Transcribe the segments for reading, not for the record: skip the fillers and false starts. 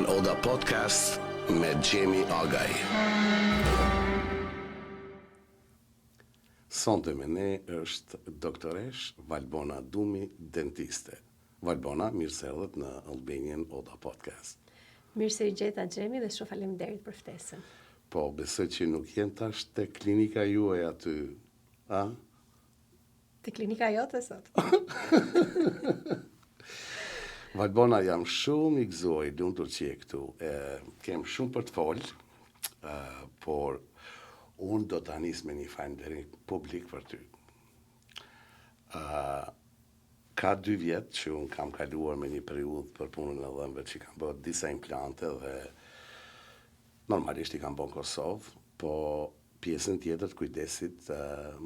Albanian Oda Podcast me Gjemi Agaj. Sonte me ne është doktoresh Valbona Dumi, dentiste. Valbona, mirë se erdhët në Albanian Oda Podcast. Mirë se i gjeta Gjemi dhe shumë faleminderit për ftesën. Po, besoj që nuk jenë tash te klinika juaj aty, a? Te klinika jote sot. Valbona, jam shumë i gëzoj, lumtur që je këtu. Kem shumë për të folë, por unë do të anis me një falënderim publik për ty. Ka 2 vjetë që unë kam kaluar me një periudhë për punën e dhëmbëve që kam bërë disa implante dhe normalisht i kam bërë në Kosovë, po pjesën tjetër të kujdesit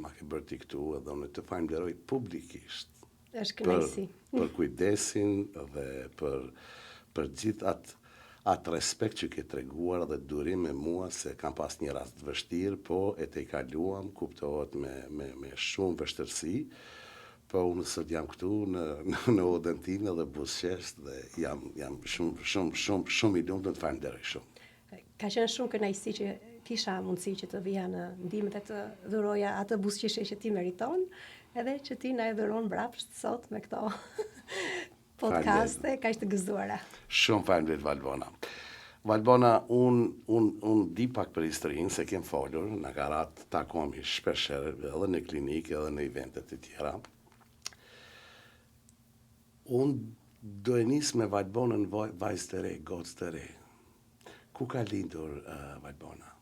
ma ke bërë ti këtu edhe unë të falenderoj publikisht. Është kënaqësi. Për kujdesin dhe për gjithë atë respekt që ke treguar dhe durim me mua se kam pas një rast të vështirë, po e te i kaluam, kuptohet me shumë vështërsi, po unë sot jam këtu në odën time dhe buzëqeshtë dhe jam shumë i lumtur të falenderoj shumë. Ka qenë shumë kënaqësi që kisha mundësi që të vija në ndihmën e të dhuroja atë buzëqeshje që ti meriton, edhe që ti na e dhuron mbrapsht sot me këto podcaste kaq të gëzuara. Shumë faleminderit Valbona. Valbona, unë di pak për historinë, se kem folur, në garat takohemi shpesher edhe në klinikë edhe në eventet e tjera. Unë do e nis me Valbonën vajzë të re, gocë të re. Ku ka lindur Valbona?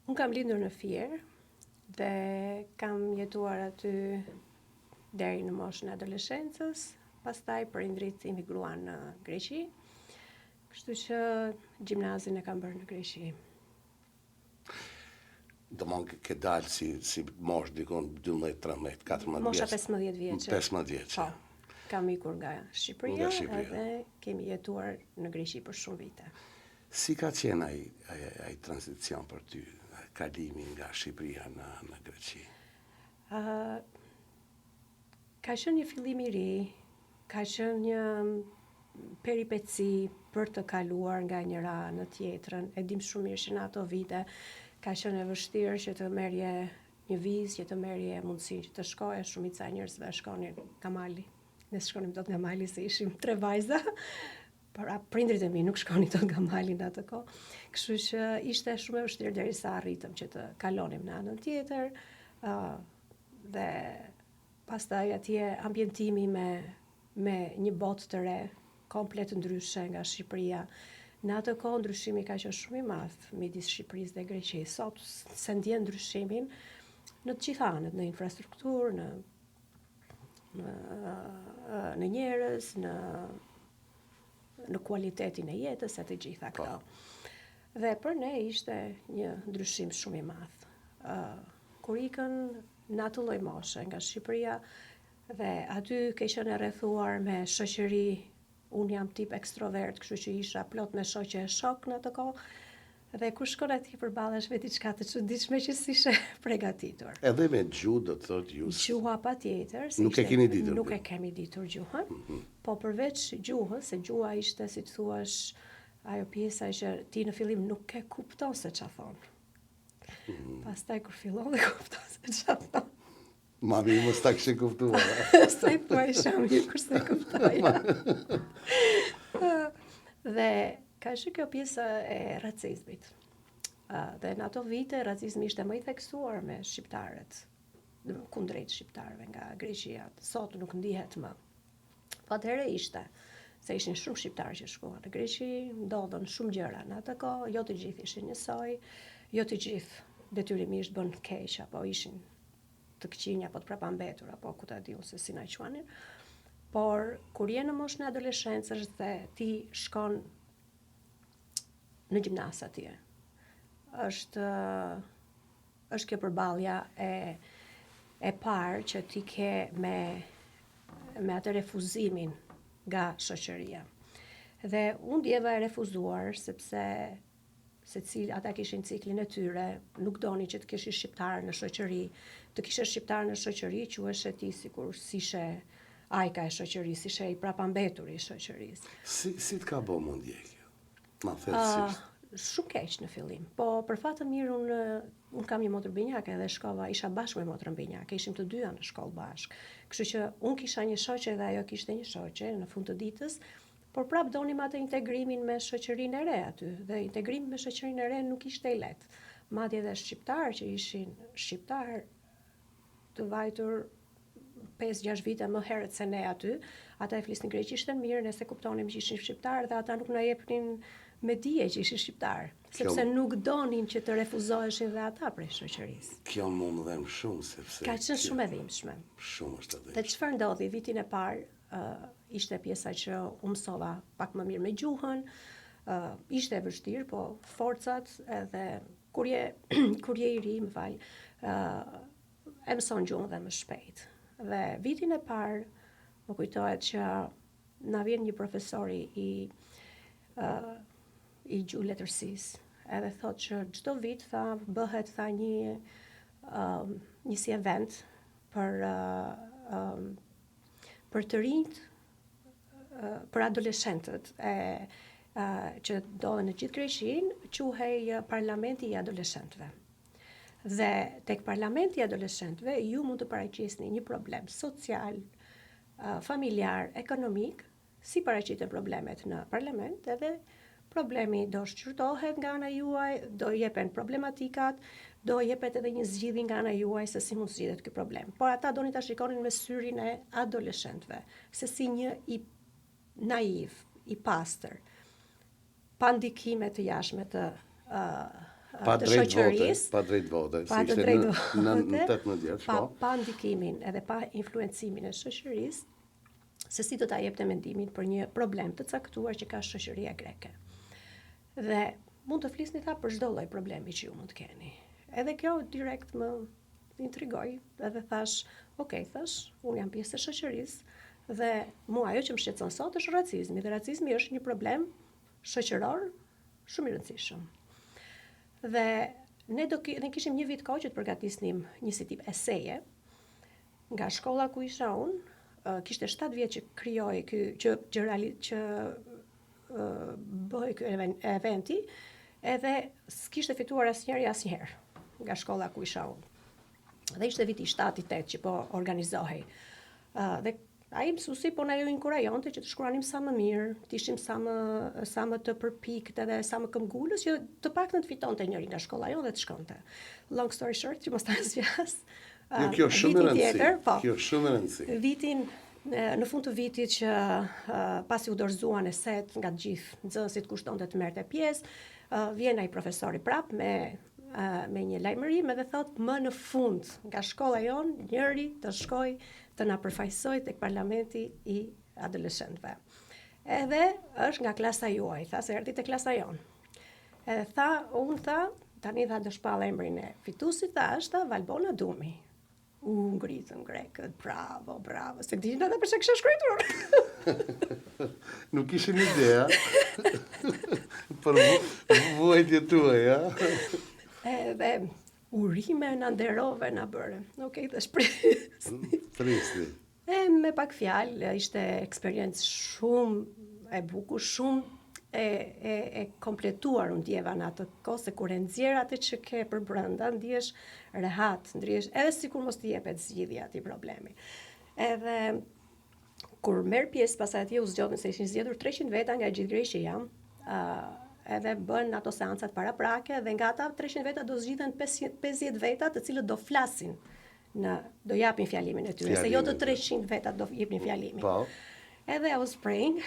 Unë kam lindur në Fier dhe kam jetuar aty deri në moshën e adoleshencës, pastaj prindrit imigruan në Greqi, kështu që gjimnazin e kam bërë në Greqi. Domthonjë ke dalë si mosh dikon 12, 13, 14 vjeç. Mosha 15 vjeçë. 15 vjeç. Po, kam ikur nga Shqipëria edhe kemi jetuar në Greqi për shumë vite. Si ka qenë ai tranzicion për ty, kalimi nga Shqipëria në Greqi? Ka qenë një fillim i ri, ka qenë një peripeci për të kaluar nga njëra në tjetrën. E dim shumë mirë që në ato vite ka qenë e vështirë që të merje një vizë, që të merje mundësi që të shkoje, shumica e njerëzve shkonin nga mali. Ne shkonim dot nga mali se ishim 3 vajza. Por prindrit e mi nuk shkonin dot nga mali në atë kohë. Kështu që ishte shumë e vështirë derisa arritëm që të kalonim në anën tjetër. Dhe pastaj atje ambientimi me një botë të re, komplet ndryshe nga Shqipëria. Në atë kohë ndryshimi ka qenë shumë i madh midis Shqipërisë dhe Greqisë. Sot se ndjen ndryshimin në të gjitha anët, në infrastrukturë, në njerëz, në kualitetin e jetës e të gjitha këto. Dhe për ne ishte një ndryshim shumë i madh. Kur ikën në atë lloj moshe nga Shqipëria dhe aty ke qenë e rrethuar me shoqëri, unë jam tip ekstrovert, kështu që isha plot me shoqe e shok në atë kohë. Dhe kur shkon atje përballesh me diçka të çuditshme që s'ishe përgatitur. Edhe me gjuhë do të thotë ju. Gjuha patjetër, nuk e keni ditur. Nuk e kemi ditur gjuhën. Po përveç gjuhës, se gjuha ishte si të thuash ajo pjesa që ti në fillim nuk e kupton se ç'a thon. Pastaj kur fillon dhe kupton se ç'a thon. Mami mos ta kishte kuptuar. Sa i thua shami kur se kuptoja. Dhe ka qenë kjo pjesa e racizmit. Dhe në ato vite racizmi ishte më i theksuar me shqiptarët, kundrejt shqiptarëve nga Greqia. Sot nuk ndihet më. Po atëherë ishte, se ishin shumë shqiptarë që shkuan në Greqi, ndodhen shumë gjëra në atë kohë, jo të gjithë ishin njësoj, jo të gjithë detyrimisht bën keq apo ishin të këqinj apo të prapambetur apo ku ta diun se si na quanin. Por kur je në moshën e adoleshencës dhe ti shkon në gjimnas atje, është kjo përballja e parë që ti ke me atë refuzimin nga shoqëria. Dhe unë ndjeva e refuzuar sepse ata kishin ciklin e tyre, nuk doni që të kishin shqiptar në shoqëri, të kishe shqiptar në shoqëri, quheshe ti sikur sishe ajka e shoqërisë, ishe i prapambetur i shoqërisë. Si të ka bo mundje kjo? Ma thellësisht. Shumë keq në fillim, po për fat të mirë unë kam një motër binjake dhe shkova, isha bashkë me motrën binjake, ishim të dyja në shkollë bashkë. Kështu që unë kisha një shoqe dhe ajo kishte një shoqe në fund të ditës, por prap donim atë integrimin me shoqërinë e re aty, dhe integrimi me shoqërinë e re nuk ishte i lehtë. Madje edhe shqiptar që ishin shqiptar të vajtur 5-6 vite më herët se ne aty, ata e flisnin greqisht mirë, ne se kuptonim që ishin shqiptar dhe ata nuk na jepnin me dije që ishin shqiptar, sepse nuk donin që të refuzoheshin dhe ata prej shoqërisë. Kjo më dhem shumë, sepse... Ka qenë shumë e dhimbshme. Shumë është e dhimbshme. Dhe çfarë ndodhi vitin e parë, ishte pjesa që u mësova pak më mirë me gjuhën, ishte e vështirë, po forcat edhe kur je i ri, më fal, e mëson gjuhën dhe më shpejt. Dhe vitin e parë, më kujtohet që na vjen një profesori i gjuhë letërsisë, edhe thotë që çdo vit bëhet një si event për të rinjt, për adoleshentët që ndodhen në gjithë Greqinë, quhej Parlamenti i Adoleshentëve. Dhe tek Parlamenti i Adoleshentëve ju mund të paraqisni një problem social, familjar, ekonomik, si paraqiten problemet në parlament, edhe problemi do shqyrtohet nga ana juaj, do jepen problematikat, do jepet edhe një zgjidhje nga ana juaj se si mund zgjidhet ky problem. Por ata donin ta shikonin me syrin e adoleshentëve, se si një i naiv, i pastër, pa ndikime të jashtme të shoqërisë, pa drejt vote, pa të drejt vote, pa ndikimin edhe pa influencimin e shoqërisë, se si do ta jepte mendimin për një problem të caktuar që ka shoqëria greke. Dhe mund të flisni për çdo lloj problemi që ju mund të keni. Edhe kjo direkt më intrigoi, edhe thash, unë jam pjesë e shoqërisë dhe mua ajo që më shqetëson sot është racizmi, dhe racizmi është një problem shoqëror shumë i rëndësishëm. Dhe ne kishim një vit kohë që të përgatisnim një si tip eseje, nga shkolla ku isha unë, kishte 7 vjet që krijoi që bëhej ky eventi, edhe s'kishte fituar asnjëherë nga shkolla ku isha unë. Dhe ishte viti 7-8 që po organizohej. Dhe ai mësuesi po na ju inkurajonte që të shkruanim sa më mirë, të ishim sa më të përpikt edhe sa më këmbgulës, që të paktën të fitonte njëri nga shkolla jonë dhe të shkonte. Long story short, që mos ta zgjas. Kjo shumë e rëndësishme. Vitin në fund të vitit që pasi u dorëzuan eset nga të gjithë nxënësit kushtonte të merrte pjesë, vjen ai profesori prap me një lajmërim edhe thot më në fund nga shkolla jonë njëri të shkoj të na përfaqësoj tek Parlamenti i Adoleshentëve. Edhe është nga klasa juaj, tha se erdhi te klasa jonë. Edhe unë tani do shpall emrin e fituesit, është Valbona Dumi. Ngritën grekët, bravo, se dishin ata përse kisha shkruar. Nuk kishin idea. Për vuajtje tuaja. Edhe urime na nderove na bëre. Thash prisni. Me pak fjalë, ishte eksperiencë shumë e bukur, shumë e kompletuar unë ndjeva në atë kohë, se kur e nxjerr atë që ke për brenda, ndihesh rehat, ndrihesh edhe sikur mos të jepet zgjidhja atij problemi. Edhe kur merr pjesë pasaj atje u zgjodhen se ishin zgjedhur 300 veta nga gjithë Greqia, edhe bën ato seancat paraprake dhe nga ata 300 veta do zgjidhen 50 veta të cilët do flasin, do japin fjalimin e tyre, se jo të 300 veta do jepnin fjalimin. Po. Edhe I was praying,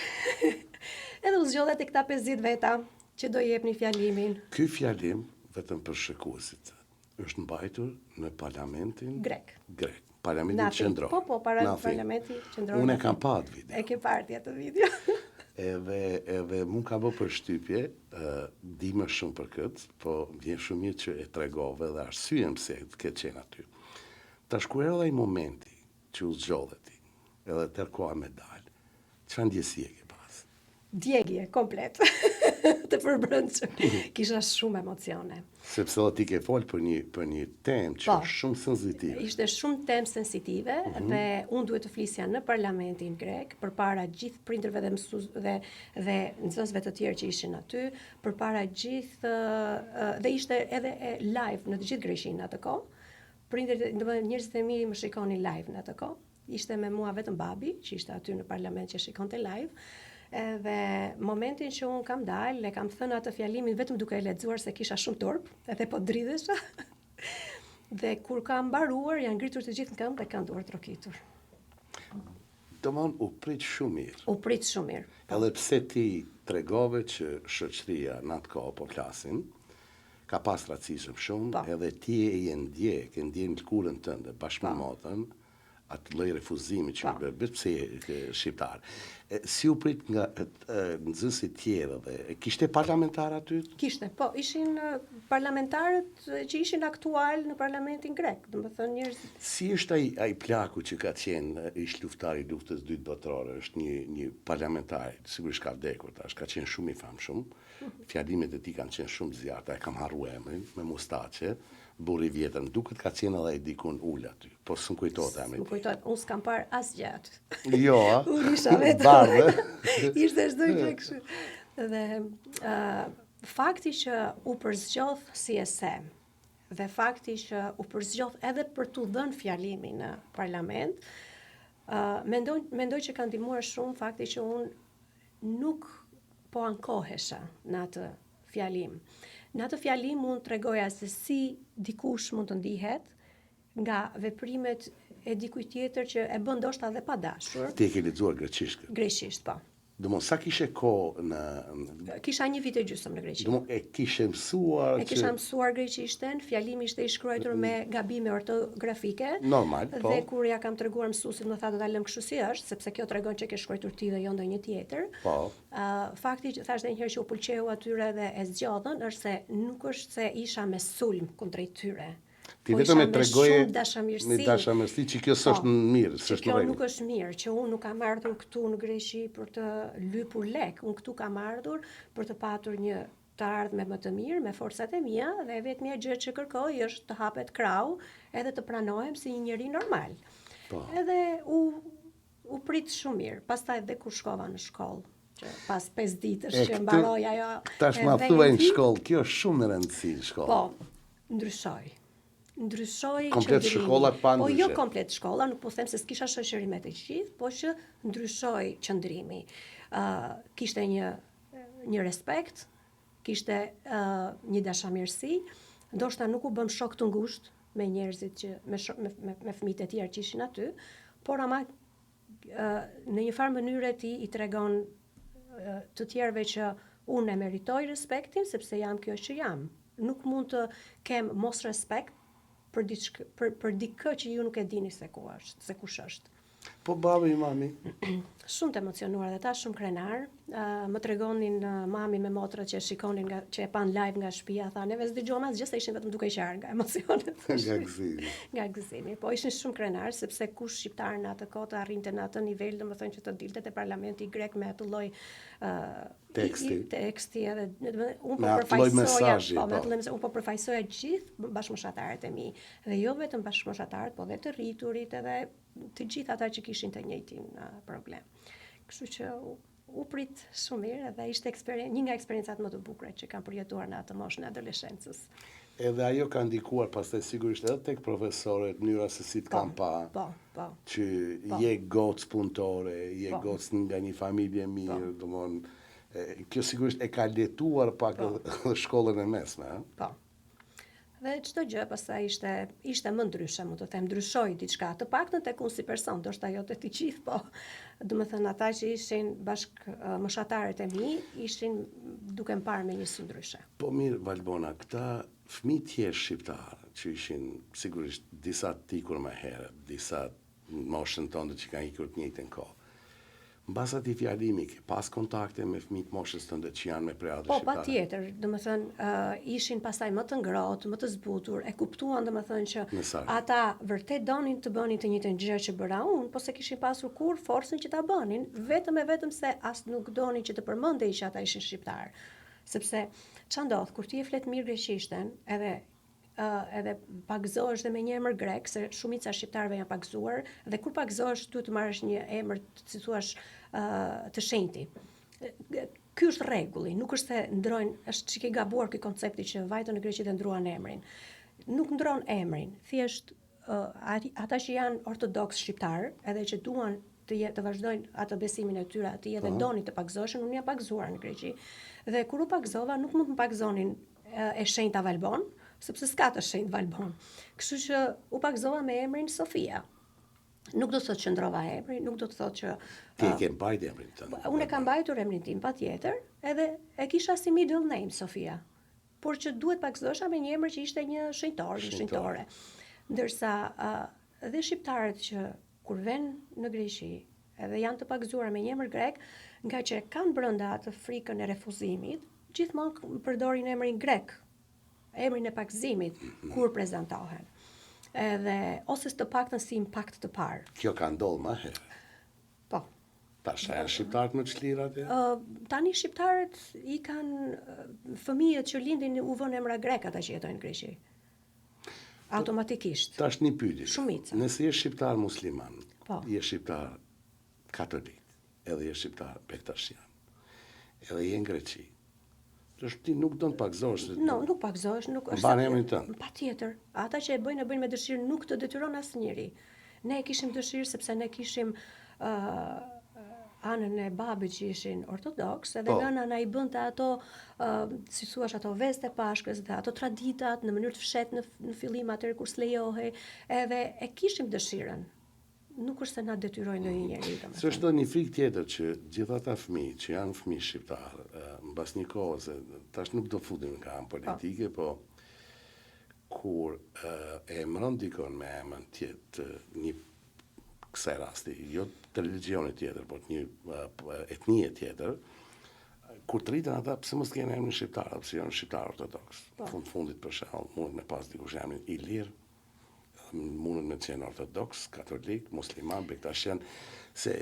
edhe u zgjodha te këta 50 veta që do jepnin fjalimin. Ky fjalim, vetëm për shikuesit, është mbajtur në Parlamentin grek. Parlamentin qendror. Po, Parlamenti qendror. Unë e kam pa atë video. E ke parë atë video? Edhe mund ka bë përshtypje, di më shumë për këtë, po vjen shumë mirë që e tregove dhe arsyeën pse ke qenë aty. Tash kur erdhi ai momenti që u zgjodhe ti, edhe tërkoha me dalë, çfarë ndjesie ke pas? Djegje komplet. të përbrëndshëm. Kisha shumë emocione. Sepse ti ke folë për një temë që është shumë sensitive. Ishte shumë temë sensitive dhe unë duhet të flisja në parlamentin grek përpara gjithë prindërve dhe nxënësve të tjerë që ishin aty, përpara gjithë dhe ishte edhe live në të gjithë Greqinë atë kohë. Prindërit, domethënë njerëzit e mi më shikonin live në atë kohë. Ishte me mua vetëm babi, që ishte aty në parlament që shikonte live. Edhe momentin që unë kam dalë, e kam thënë atë fjalimin vetëm duke e lexuar se kisha shumë turp, edhe po dridhesha. Dhe kur kam mbaruar, janë ngritur të gjithë në këmbë dhe kanë duar trokitur. Domthon u prit shumë mirë. U prit shumë mirë. Edhe pse ti tregove që shoqëria në atë kohë po flasim, ka pas racizëm shumë, edhe ti e ndjen lkurën tënde bashkë me motën, atë lloj refuzimi që vetë pse je shqiptar. Si u prit nga nxënësit tjerë dhe kishte parlamentar aty? Kishte, po, ishin parlamentarët që ishin aktual në parlamentin grek, domethënë njerëz. Si është ai plaku që ka qenë ish luftar i luftës dytë botërore, është një parlamentar, sigurisht ka vdekur tash, ka qenë shumë i famshëm. Fjalimet e tij kanë qenë shumë zjarta, e kam harruar emrin, me mustaqe. Burri vjetër, më duket ka qenë edhe dikun ul aty, po s'm kujtohet emri. S'm kujtohet, unë s'kam parë asgjë aty. Jo, a? Unë isha vetëm. Bardhë. Ishte çdo gjë kështu. Dhe fakti që u përzgjoth si SM dhe fakti që u përzgjoth edhe për t'u dhënë fjalimin në parlament, mendoj që ka ndihmuar shumë fakti që unë nuk po ankohesha në atë fjalim. Në atë fjalim mund të tregoja se si dikush mund të ndihet nga veprimet e dikujt tjetër që e bën ndoshta edhe pa dashur. Ti e ke lexuar greqisht? Greqisht, po. Domthon sa kishe kohë në Kisha 1 vit e gjysmë në Greqi. Domthon e kishe mësuar? E kisha mësuar greqishten, fjalimi ishte i shkruar me gabime ortografike. Normal, po. Dhe kur ja kam treguar mësuesit më tha do ta lëm kështu si është, sepse kjo tregon që ke shkruar ti dhe jo ndonjë tjetër. Po. Fakti që thash edhe një herë që u pëlqeu atyre dhe e zgjodhën është se nuk është se isha me sulm kundrejt tyre. Ti vetëm e tregoje me dashamirësi që kjo s'është mirë, s'është kjo nuk është mirë, që unë nuk kam ardhur këtu në Greqi për të lypur lek, unë këtu kam ardhur për të patur një të ardhme më të mirë me forcat e mia dhe vetmja gjë që kërkoj është të hapet krau edhe të pranohem si një njeri normal. Po. Edhe u prit shumë mirë, pastaj edhe kur shkova në shkollë. Pas 5 ditësh që mbaroj ajo. Tash ma thuaj në shkollë, kjo është shumë e rëndësishme në shkollë. Po, ndryshoj komplet shkolla pa ndryshe. Po jo komplet shkolla, nuk po them se s'kisha shoqërimet e gjithë, po që ndryshoi qëndrimi. Kishte një respekt, kishte një dashamirësi, ndoshta nuk u bëm shok të ngushtë me njerëzit që me fëmijët e tjerë që ishin aty, por ama në një farë mënyre ti i tregon të tjerëve që unë e meritoj respektin sepse jam kjo që jam. Nuk mund të kem mos respekt për dikë që ju nuk e dini se kush është. Po babi i mami? Shumë të emocionuar dhe ta shumë krenar. Më tregonin mami me motrat që shikonin që e pan live nga shtëpia, tha neve s'dëgjojmë asgjë se ishin vetëm duke qarë nga emocionet. Nga gëzimi. Po ishin shumë krenar sepse kush shqiptar në atë kohë të arrinte në atë nivel, domethënë që të dilte te parlamenti grek me atë lloj teksti edhe unë po përfaqësoja, unë po përfaqësoja gjithë bashkëmoshatarët e mi dhe jo vetëm bashkëmoshatarët, po edhe të rriturit edhe të gjithë ata që kishin të njëjtin problem. Kështu që u prit shumë mirë dhe ishte një nga eksperiencat më të bukura që kam përjetuar në atë moshën e adoleshencës. Edhe ajo ka ndikuar pastaj sigurisht edhe tek profesorët, mënyra se si të kanë pa. Që je gocë punëtore, je gocë nga një familje mirë, domthonë kjo sigurisht e ka letuar pak shkollën e mesme, ha? Po. Dhe çdo gjë pastaj ishte më ndryshe, mund të them, ndryshoi diçka, të paktën tek unë si person, ndoshta jo te të gjithë, po domethënë ata që ishin bashkëmoshatarët e mi ishin duke më parë me një sy ndryshe. Po mirë, Valbona, këta fëmijë tjerë shqiptarë që ishin sigurisht disa të ikur më herët, disa moshën tonë që kanë ikur të njëjtën kohë. Mbas atij fjalimi, ke pas kontakte me fëmijët moshës tënde që janë me preadë shqiptare? Po, patjetër, domethënë ishin pastaj më të ngrohtë, më të zbutur, e kuptuan domethënë që ata vërtet donin të bënin të njëjtën gjë që bëra unë, po se kishin pasur kur forcën që ta bënin, vetëm se as nuk donin që të përmendej që ata ishin shqiptar. Sepse ç'a ndodh kur ti e flet mirë greqishten, edhe pagëzohesh dhe me një emër grek, se shumica shqiptarëve janë pagëzuar, dhe kur pagëzohesh duhet të marrësh një emër, si thua, të shenjti. Ky është rregulli, nuk është se ndrojnë, është çike gabuar ky koncepti që vajtën në Greqi dhe ndruan emrin. Nuk ndron emrin, thjesht ata që janë ortodoks shqiptar, edhe që duan të vazhdojnë atë besimin e tyre atij dhe donin të pagëzoheshin, unë jam pagëzuar në Greqi. Dhe kur u pagëzova, nuk mund të më pagëzonin e shenjta Valbon, sepse s'ka të shenjtë Valbon. Kështu që u pagëzova me emrin Sofia. Nuk do të thotë që ndrova emrin, nuk do të thotë që Ti e ke mbajtur emrin tënd. Unë e kam mbajtur emrin tim patjetër, edhe e kisha si middle name Sofia. Por që duhet pagëzohesha me një emër që ishte një shenjtor, një shenjtore. Ndërsa dhe shqiptarët që kur vën në Greqi edhe janë të pagëzuar me një emër grek, nga që kanë brenda atë frikën e refuzimit, gjithmonë përdorin emrin grek, emrin e pagëzimit kur prezantohen. Edhe ose të paktën si impakt të parë. Kjo ka ndodhur më herë. Po. Tash janë shqiptarët më të çlirë atje? Tani shqiptarët i kanë fëmijët që lindin u vënë emra grek ata që jetojnë në Greqi. Automatikisht. Tash një pyetje. Shumica. Nëse je shqiptar musliman, Po. je shqiptar katolik, edhe je shqiptar bektashian, edhe je në Greqi. Ti nuk do të pagëzohesh. Nuk pagëzohesh, nuk është. Mban emrin tënd. Patjetër. Ata që e bëjnë me dëshirë, nuk të detyron asnjëri. Ne e kishim dëshirë sepse ne kishim anën e babit që ishin ortodoks, edhe nëna na i bënte ato, si thuash, ato vestë e Pashkës dhe ato traditat në mënyrë të fshehtë në fillim atëherë kur s'lejohej, edhe e kishim dëshirën. Nuk është se na detyrojnë ndonjë njeri, domethënë. S'është një frikë tjetër që gjithë ata fëmijë që janë fëmijë shqiptar, mbas një kohë, se tash nuk do futem nga anë politike, po kur e emëron dikon me emën tjetër, një kësaj rasti, jo të religionit tjetër, por një etnie tjetër, kur të rritën ata, pse mos kene emrin shqiptar, pse janë shqiptar ortodoks. Fundit për shembull, mund me pas dikush emrin Ilir, mundën me qenë ortodoks, katolik, musliman, bektashian, se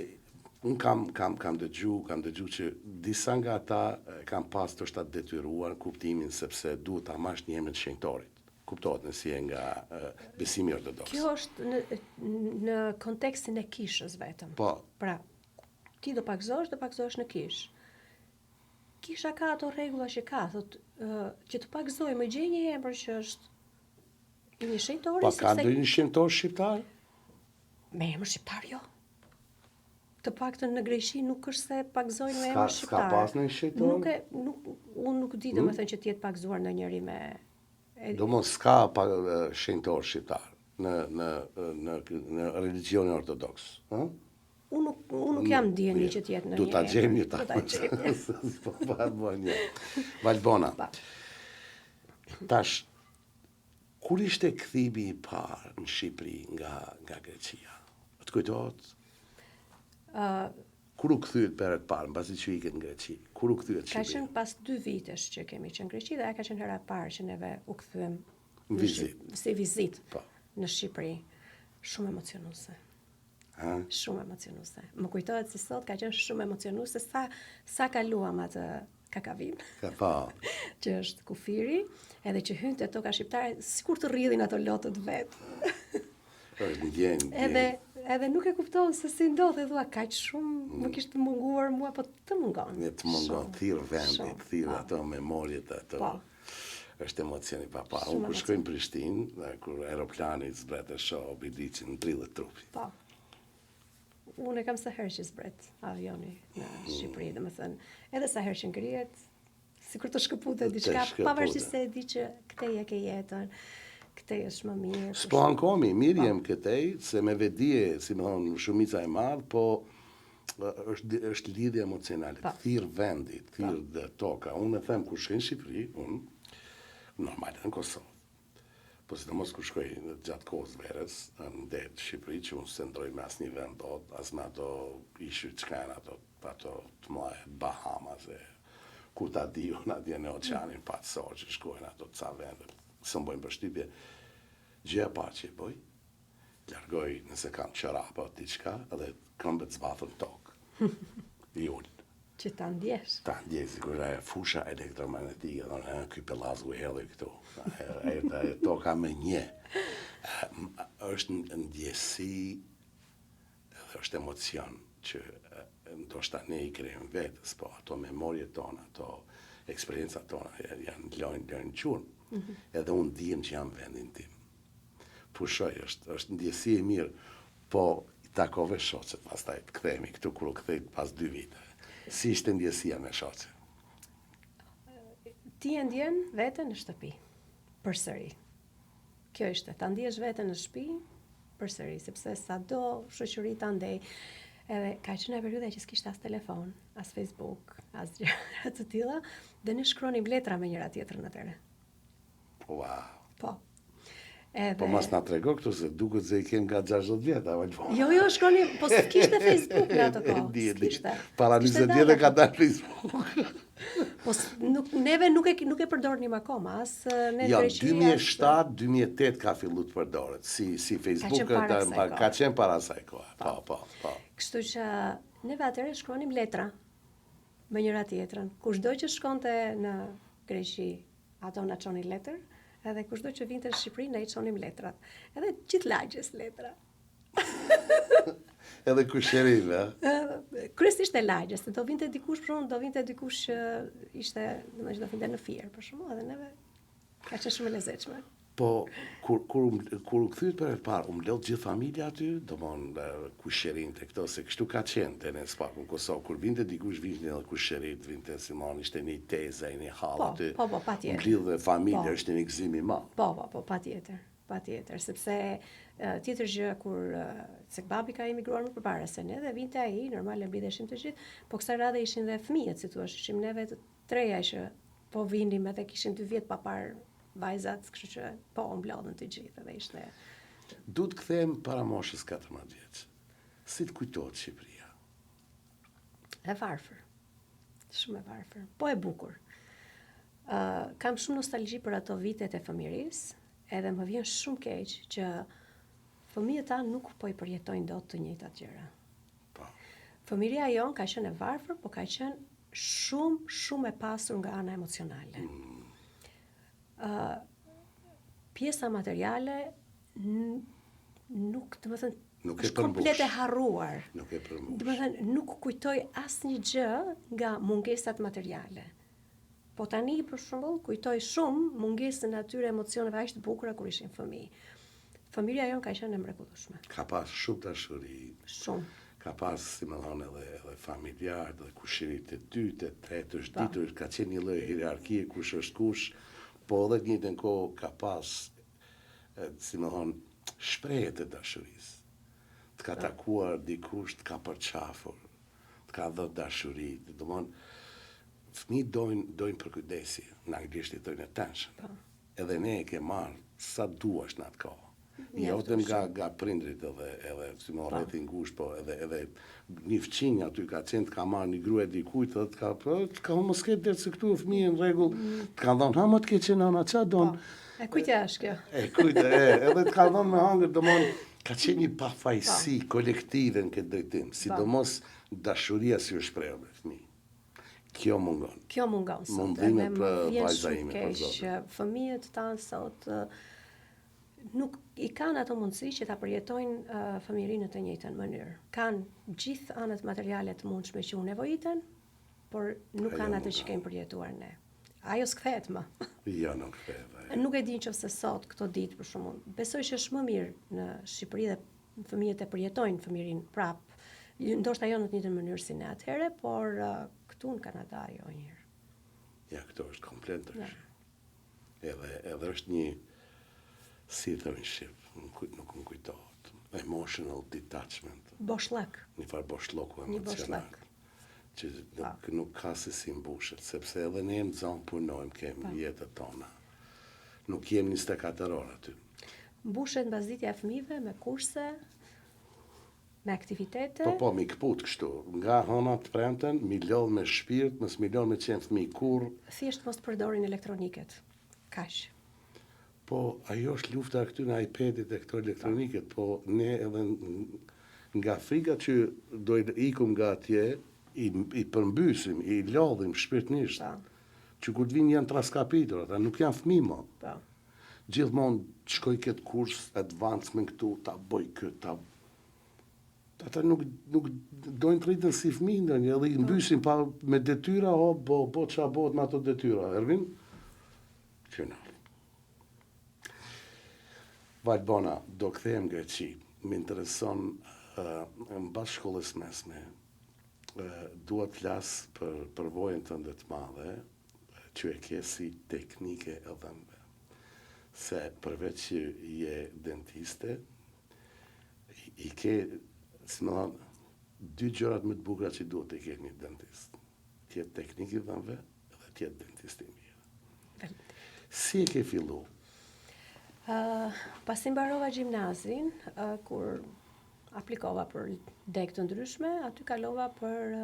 unë kam dëgju që disa nga ata kam pas të shtat detyruar kuptimin sepse duhet ta marrësh një emër të shenjtorit. Kuptohet nësi e nga besimi ortodoks. Kjo është në kontekstin e kishës vetëm. Po. Pra, ti do pagëzohesh në kishë. Kisha ka ato rregulla që ka, thotë që të pagëzoj më gjej një emër që është i një shenjtori. Po ka ndonjë shenjtor shqiptar? Me emër shqiptar jo. Të paktën në Greqi nuk është se pagëzojnë me emër shqiptar. S'ka pas ndonjë shenjtor? Unë nuk di domethënë që të jetë pagëzuar ndonjëri me. Domos s'ka shenjtor shqiptar në religionin ortodoks, ëh? Unë nuk jam ndjeni që të jetë në një. Du ta gjejmë ta. Valbona. Tash, kur ishte kthimi i parë në Shqipëri nga Greqia? Të kujtohet? Kur u kthyet herë të parë, mbasi që iket në Greqi? Kur u kthyet Shqipëri? Ka qenë pas 2 vitesh që kemi qenë në Greqi dhe ka qenë hera e parë që neve u kthyem si vizit në Shqipëri. Shumë emocionuese. Shumë emocionuese. Më kujtohet si sot ka qenë shumë emocionuese sa kaluam atë kakavin. Që është kufiri, edhe që hynte toka shqiptare, sikur të rridhin ato lotët vetë. Edhe nuk e kuptohen se si ndodh, e thua kaq shumë, më kishte munguar mua, po të mungon. Të mungon, thirr vendit, thirr ato memorjet ato. Është emocioni pa parë. Unë kur shkoj në Prishtinë, kur aeroplani zbret e shoh Bilicin ndrillet trupi. Po. Unë e kam sa herë që zbret avioni në Shqipëri, domethënë, edhe sa herë që ngrihet, sikur të shkëputet diçka, pavarësisht se e di që këtej e ke jetën, këtej është më mirë. S'po ankomi, mirë jem këtej, se me vedije, si më thonë, shumica e madh, po është lidhje emocionale, thirr vendi, thirr toka. Unë e them kur shkoj në Shqipëri, unë normal në Kosovë. Po sidomos kur shkoj gjatë kohës verës, në det Shqipëri, që unë se ndroj me asnjë vend dot, as me ato ishy çka janë ato të mëdha, Bahamas e ku ta di unë atje në oqeanin patësor që shkojnë ato ca vende, së më bojnë përshtypje. Gjëja parë që e bëj, largoj nëse kam qërapa o diçka, edhe këmbët zbathën tokë. I ullë. Që ta ndjesh. Ta ndjek sikur ajo fusha elektromagnetike, ky pellazgu hedhi këtu. To ka me një. Është ndjesi edhe është emocion që ndoshta ne i krijojmë vetes, po ato memorjet tona, ato eksperiencat tona janë lojnë qurë. Edhe unë dijem që jam vendin tim. Pushoj, është ndjesi e mirë, po i takove shoqet, pastaj të kthehemi këtu kur u kthej pas 2 vite. Si ishte ndjesia me shoqe? Ti e ndjen veten në shtëpi, përsëri. Kjo ishte, ta ndjesh veten në shtëpi, përsëri, sepse sado shoqëri ta ndej, edhe ka qenë periudha që s'kishte as telefon, as Facebook, as gjëra të tilla, dhe ne shkronim letra me njëra tjetrën atëherë. Wow. Po. Edhe... Po mas na trego këtu se duket se i kem nga 60 vjet, apo çfarë? Jo, shkronim, po s'kishte Facebook në ato kohë. S'kishte. Para 20 vjet e ka dalë Facebook. Po neve nuk e përdornim akoma, as ne Jo, Greqia. 2007-2008 ka fillu të përdoret, si Facebook ka qenë para asaj kohe. Po. Kështu që neve atëherë shkronim letra me njëra tjetrën. Kushdo që shkonte në Greqi, ato na çonin letër, edhe kushdo që vinte në Shqipëri, ne i çonim letrat. Edhe gjithë lagjes letra. Edhe kushërim, Kryesisht e lagjes, do vinte dikush që ishte, domethënë do vinte në fier, për shembull, edhe neve ka qenë shumë e lezetshme. Po kur u kthyet për herë të parë, u mblodh gjithë familja aty, domthonë kushërinte këto, se kështu ka qenë te ne spaku në Kosovë, kur vinte dikush vinte edhe kushërit, vinte Simon, ishte një teza, një hall aty. Po, patjetër. Mblidhe familja, ishte një gëzim i madh. Po, patjetër, sepse tjetër gjë kur se babi ka emigruar më përpara se ne dhe vinte ai, normal e mblidheshim të gjithë, po kësaj radhe ishin dhe fëmijët, si thua, ishim neve të treja që po vinim edhe kishim 2 vjet pa parë vajzat, kështu që po mblodhen të gjithë dhe ishte. Du të kthehem para moshës 14 vjeç. Si të kujtohet Shqipëria? E varfër. Shumë e varfër, po e bukur. Kam shumë nostalgji për ato vitet e fëmijërisë, edhe më vjen shumë keq që fëmijët tanë nuk po i përjetojnë dot të njëjtat gjëra. Po. Fëmijëria jon ka qenë e varfër, po ka qenë shumë e pasur nga ana emocionale. Pjesa materiale nuk, domethënë, është komplet e harruar. Nuk e përmbush. Domethënë, nuk kujtoj asnjë gjë nga mungesat materiale. Po tani, për shembull, kujtoj shumë mungesën e atyre emocioneve aq të bukura kur ishin fëmijë. Fëmijëria jon ka qenë e mrekullueshme. Ka pas shumë dashuri. Shumë. Ka pas, si më thonë, edhe familjar, dhe kushërit e dytë, e tretë, është ditur, ka qenë një lloj hierarkie, kush është kush, po edhe në njëjtën kohë ka pas, si më thonë, shprehje të dashurisë. Të ka takuar dikush, të ka përqafur, të ka dhënë dashuri, domthonë, fëmijët dojnë përkujdesi, në anglisht i thojnë attention. Edhe ne e ke marrë sa duash në atë kohë. Jo vetëm nga prindrit edhe si më rreth i ngushtë, po edhe një fëmijë aty ka qenë të ka marrë një grua dikujt dhe të ka mos ketë derë se këtu fëmijë në rregull, të ka thonë, ha më të ke qenë nana, ç'a don? E kujtja është kjo. Edhe të ka thonë me hangër, domthon ka qenë një pafajësi kolektive në këtë drejtim, sidomos dashuria si u shpreh me fëmijë. Kjo mungon sot. Mundime për vajza ime për zotin. Fëmijët tanë sot nuk i kanë ato mundësi që ta përjetojnë fëmijërinë në të njëjtën mënyrë. Kanë gjithë anët materiale të mundshme që u nevojiten, por nuk kanë atë që kemi përjetuar ne. Ajo s'kthehet më. Jo, nuk kthehet. Nuk e di nëse sot këto ditë për shkakun. Besoj që është më mirë në Shqipëri dhe fëmijët e përjetojnë fëmijërinë prap. Ndoshta jo në të njëjtën mënyrë si ne atëherë, por këtu në Kanada jo njëherë. Ja, këto është komplet ndryshe. Edhe është një, si thënë shqip, nuk më kujtohet, emotional detachment. Boshllëk. Një farë boshllëku emocional. Që nuk ka se si mbushet, sepse edhe ne në zonë punojmë, kemi jetët tona. Nuk jemi 24 orë aty. Mbushet mbasditja e fëmijëve me kurse, me aktivitete. Po, mi këput kështu. Nga hëna të premten, mi lodh me shpirt, mos mi lodh me qenë fëmijë kur. Thjesht mos përdorin elektroniket. Kaq. Po, ajo është lufta këtu në iPad-it e këto elektroniket, po ne edhe nga frika që do i ikum nga atje, i përmbysim, i lodhim shpirtnisht, që kur të vinë janë traskapitur, ata nuk janë fëmijë më. Gjithmonë shkoj këtë kurs advancement këtu, ta bëj këtë, ata nuk dojnë të rritën si fëmijë ndonjë, edhe i mbysin pa me detyra, bo qa bëhet me ato detyra. Ervin? Qëna. Valbona, do kthehem Greqi. Më intereson në bas shkollës mesme, duhet të flas për përvojën tënde të madhe, që e ke si teknike e dhëmbe. Se përveç që je dentiste, i ke, si më thonë, dy gjërat më të bukura që duhet të ke një dentist. Tjetë teknikë i dhëmbe dhe tjetë dentisti mirë. Si e ke fillu? Pasi mbarova gjimnazin, kur aplikova për deg të ndryshme, aty kalova për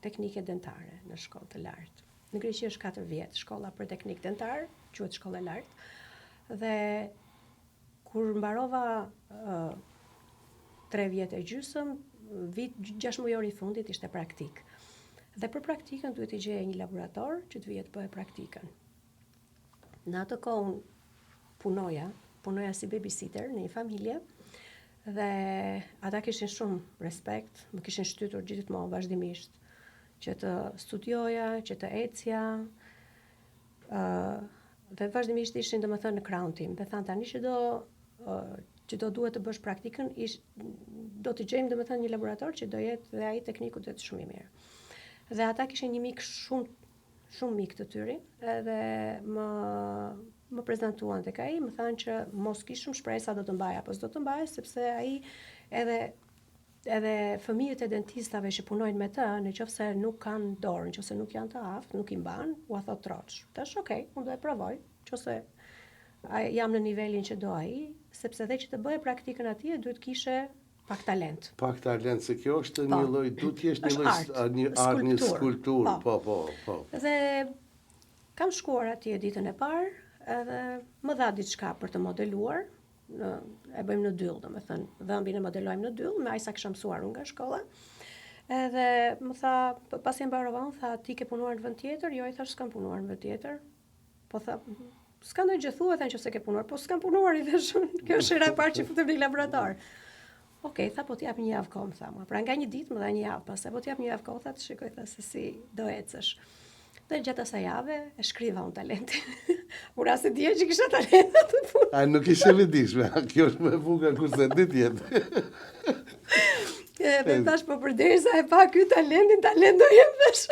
teknike dentare në shkollë të lartë. Në Greqi është 4 vjetë shkolla për teknik dentar, quhet shkolla e lartë. Dhe kur mbarova 3 vjetë e gjysmë, vit 6 mujor i fundit ishte praktik. Dhe për praktikën duhet i gjeje një laborator që të vijet bëhe praktikën. Në atë kohë punoja si babysitter në një familje, dhe ata kishin shumë respekt, më kishin shtytur gjithmonë vazhdimisht që të studioja, që të ecja, dhe vazhdimisht ishin domethënë në krahun tim. Dhe thanë tani që do duhet të bësh praktikën, do të gjejmë domethënë një laborator që do jetë dhe ai tekniku do jetë shumë i mirë. Dhe ata kishin një mik shumë mik të tyre, edhe më prezantuan tek ai, më thanë që mos kishim shpresë sa do të mbaj apo s'do të mbaj, sepse ai edhe fëmijët e dentistave që punojnë me të, nëse nuk kanë dorë, nëse nuk janë të aftë, nuk i mban, u thot troç. Tash okay, unë do e provoj, nëse jam në nivelin që do ai, sepse edhe që të bëj praktikën atje duhet kishe pak talent. Pak talent, se kjo është një lloj, duhet të jesh një lloj një skulptur. Po. Dhe kam shkuar atje ditën e parë, edhe më dha diçka për të modeluar, e bëjmë në dyll, domethënë, dhëmbin e modelojmë në dyll, me aq sa kisha mësuar unë nga shkolla. Edhe më tha, pasi e mbarova, tha, ti ke punuar në vend tjetër? Jo, i thash, s'kam punuar në vend tjetër. Po tha, s'ka ndonjë gjë thuaj, tha nëse ke punuar, po s'kam punuar, i thash, kjo është hera e parë që futem në laborator. Okej, tha, po t'jap një javë kohë, më tha mua. Pra nga një ditë më dha një javë, pastaj po t'jap një javë kohë, tha, të shikoj, tha, se si do ecësh. Dhe gjatë asaj jave e shkriva unë talentin. Ura se dje që kisha talent atë punë. A nuk ishe lidishme, kjo është me buka kurse dit jetë. Dhe thash, po përderisa e pa ky talentin, talent do jem vesh.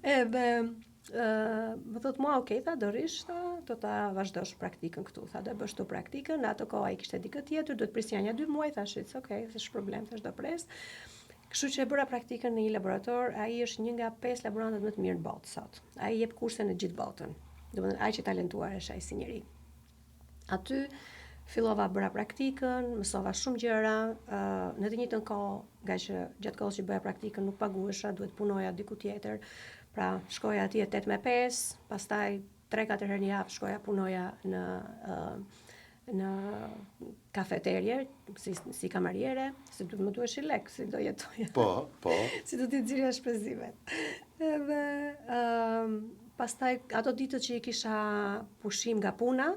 Edhe më thot mua, okay, tha, dorish, do ta vazhdosh praktikën këtu. Tha, do bësh tu praktikën, në ato kohë ai kishte dikë tjetër, do të prisja një 2 muaj, thash, okay, s'është problem, thash, do pres. Kështu që e bëra praktikën në një laborator, ai është një nga 5 laborantët më të mirë në botë sot. Ai jep kurse në gjithë botën. Domethënë aq i talentuar është ai si njeri. Aty fillova bëra praktikën, mësova shumë gjëra, në të njëjtën kohë, nga që gjatë kohës që bëja praktikën nuk paguhesha, duhet punoja diku tjetër. Pra shkoja atje 8-5, pastaj 3-4 herë në javë shkoja punoja në kafeterje, si kamariere, se më duhesh i lek, si do jetoja. Po. Si do t'i nxirja shpenzimet. Edhe pastaj ato ditët që i kisha pushim nga puna,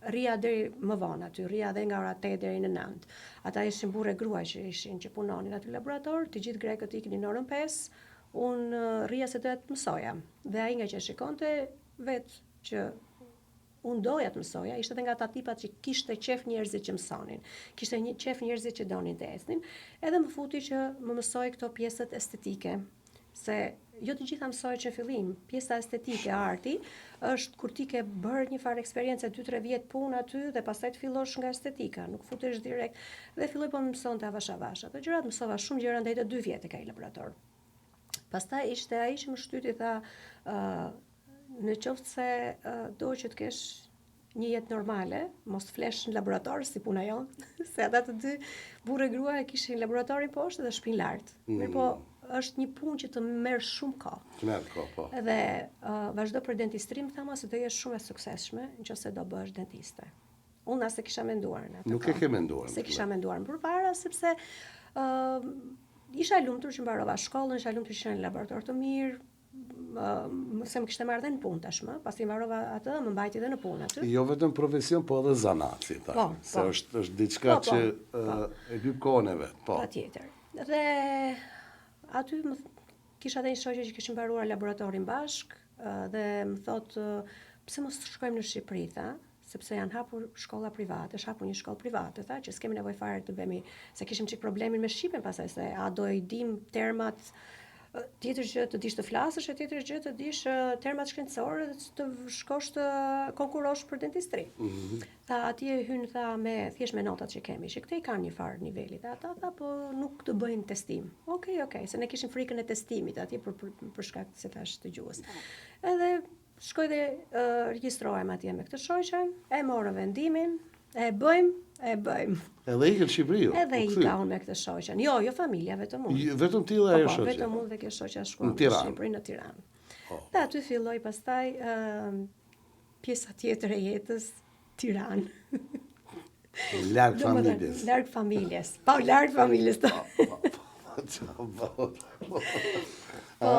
rria deri më vonë aty, rria dhe nga ora 8 deri në 9. Ata ishin burrë e gruaj që punonin aty në laborator, të gjithë grekët iknin në orën 5, unë rria se doja të mësoja. Dhe ai nga që shikonte vetë që unë doja të mësoja, ishte edhe nga ata tipat që kishte qef njerëzit që mësonin. Kishte qef njerëzit që donin të ecnin, edhe më futi që më mësoj këto pjesët estetike. Se jo të gjitha mësoj që në fillim, pjesa estetike, arti, është kur ti ke bërë një farë eksperiencë 2-3 vjet punë aty dhe pastaj të fillosh nga estetika, nuk futesh direkt. Dhe filloj po më mësonte avash. Ato gjërat mësova shumë gjëra ndaj të 2 vjet e ka i laborator. Pastaj ishte ai që më shtyti, tha, në qoftë se do që të kesh një jetë normale, mos të flesh në laborator si puna jonë, se ata të dy burrë e grua kishin laboratorin poshtë dhe shtëpinë lart. Mirë po, është një punë që të merr shumë kohë. Të merr kohë, po. Dhe vazhdo për dentistrim, thama se do jesh shumë e suksesshme nëse do bëhesh dentiste. Unë as e kisha menduar në atë. Nuk e ke menduar. Se kisha menduar më përpara, sepse isha e lumtur që mbarova shkollën, isha e lumtur që isha në laborator të mirë, se më kishte marrë dhe në punë tashmë, pasi mbarova atë, më mbajti dhe në punë aty. Jo vetëm profesion, po edhe zanaci, se është diçka që e hyp kohën e vet, po. Patjetër. Dhe aty kisha dhe një shoqe që kishim mbaruar laboratorin bashk, dhe më thotë, pse mos shkojmë në Shqipëri, tha, sepse janë hapur shkolla private, është hapur një shkollë private, tha, që s'kemi nevojë fare të bëmi, se kishim çik problemin me shqipen pasaj, se a do i dim termat, tjetër gjë të dish të flasësh, e tjetër gjë të dish termat shkencore dhe të shkosh të konkurosh për dentistri. Tha, atje hyn, tha, thjesht me notat që kemi, që këte i kanë një farë niveli, tha, po nuk të bëjnë testim. Okej, se ne kishim frikën e testimit atje për shkak se thash të gjuhës. Edhe shkoj dhe regjistrohem atje me këtë shoqen, e morëm vendimin, e bëjmë. Edhe ikë në Shqipëri jo? Edhe ika unë me këtë shoqen. Jo familja, vetëm unë. Vetëm ti dhe ajo shoqja? Vetëm unë dhe kjo shoqja shkuam në Shqipëri, në Tiranë. Dhe aty filloi pastaj pjesa tjetër e jetës, Tiranë. Larg familjes. Larg familjes. Po, larg familjes. Po,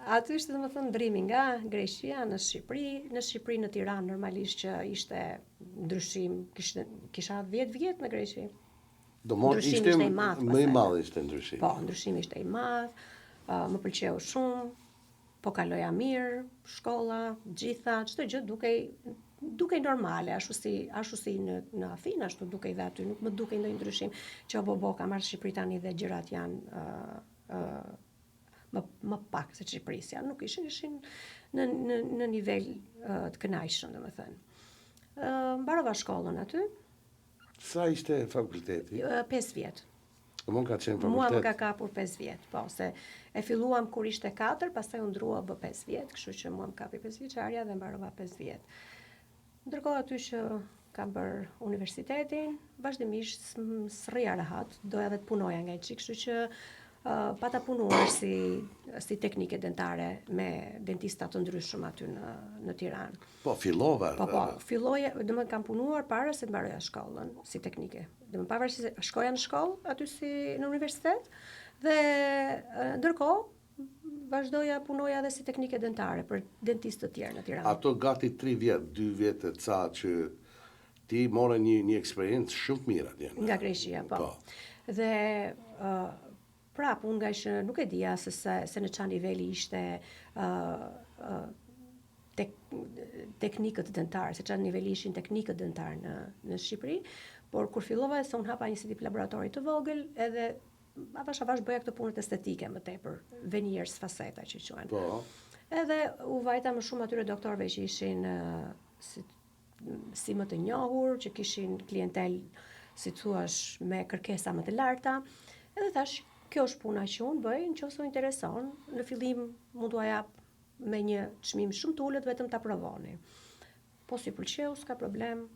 aty ishte domethënë ndrimi nga Greqia në Shqipëri në Tiranë normalisht që ishte ndryshim, kisha 10 vjet në Greqi. Ndryshimi ishte i madh. Më i madh ishte ndryshimi. Po, ndryshimi ishte i madh, më pëlqeu shumë, po kaloja mirë, shkolla, gjitha, çdo gjë dukej normale, ashtu si në Afinë, ashtu dukej dhe aty, nuk më dukej ndonjë ndryshim që ka marrë Shqipëri tani dhe gjërat janë më pak se Shqipërisja, nuk ishin në nivel të kënaqshëm, domethënë. Mbarova shkollën aty. Sa ishte fakulteti? 5 vjet. Mua ka qenë fakultet? Mua më ka kapur 5 vjet, po, se e filluam kur ishte 4, pastaj u ndrua bë 5 vjet, kështu që mua më kapi 5 vjeçaria dhe mbarova 5 vjet. Ndërkohë aty që kam bërë universitetin, vazhdimisht s'rrija rehat, doja dhe të punoja nga çik, kështu që pata punuar si teknike dentare me dentistat të ndryshëm aty në Tiranë. Po, fillova? Po, filloja, domethënë kam punuar para se të mbaroja shkollën si teknike. Domethënë pavarësisht se shkoja në shkollë aty si në universitet dhe ndërkohë vazhdoja punoja edhe si teknike dentare për dentistë të tjerë në Tiranë. Ato gati 3 vjet, 2 vjet e ca që ti more një eksperiencë shumë mirë atje. Nga Greqia, po. Dhe prap, unë nga që nuk e dija se në çfarë niveli ishte teknikët dentare, se çfarë niveli ishin teknikët dentare në Shqipëri, por kur fillova se unë hapa një si tip laboratori të vogël, edhe avash bëja këto punët estetike më tepër, veneers, faceta që quhen. Po. Edhe u vajta më shumë atyre doktorëve që ishin si më të njohur, që kishin klientel, si thuash, me kërkesa më të larta, edhe thash, kjo është puna që unë bëj, nëse u intereson, në fillim mund t'ua jap me një çmim shumë të ulët, vetëm ta provoni. Po si pëlqeu, s'ka problem,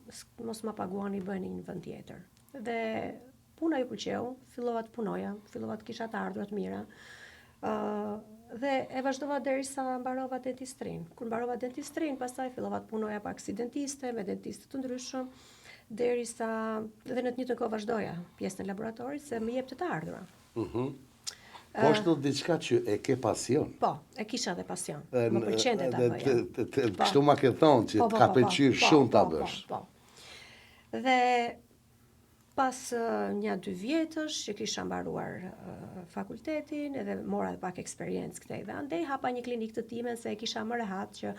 mos ma paguani, bëni një vend tjetër. Dhe puna ju pëlqeu, fillova të punoja, fillova të kisha të ardhurat mira. Dhe e vazhdova derisa mbarova dentistrin. Kur mbarova dentistrin, pastaj fillova të punoja pak si dentiste, me dentistë të ndryshëm, derisa dhe në të njëjtën kohë vazhdoja pjesën e laboratorit se më jepte të ardhura. Po është diçka që e ke pasion? Po, e kisha dhe pasion. Më pëlqente ta bëja. Kështu ma ke thonë që ka pëlqyer shumë ta bësh. Po. Dhe pas 1-2 vjetësh që kisha mbaruar fakultetin, edhe mora dhe pak eksperiencë këtej dhe andej hapa një klinikë të time se e kisha më rehat që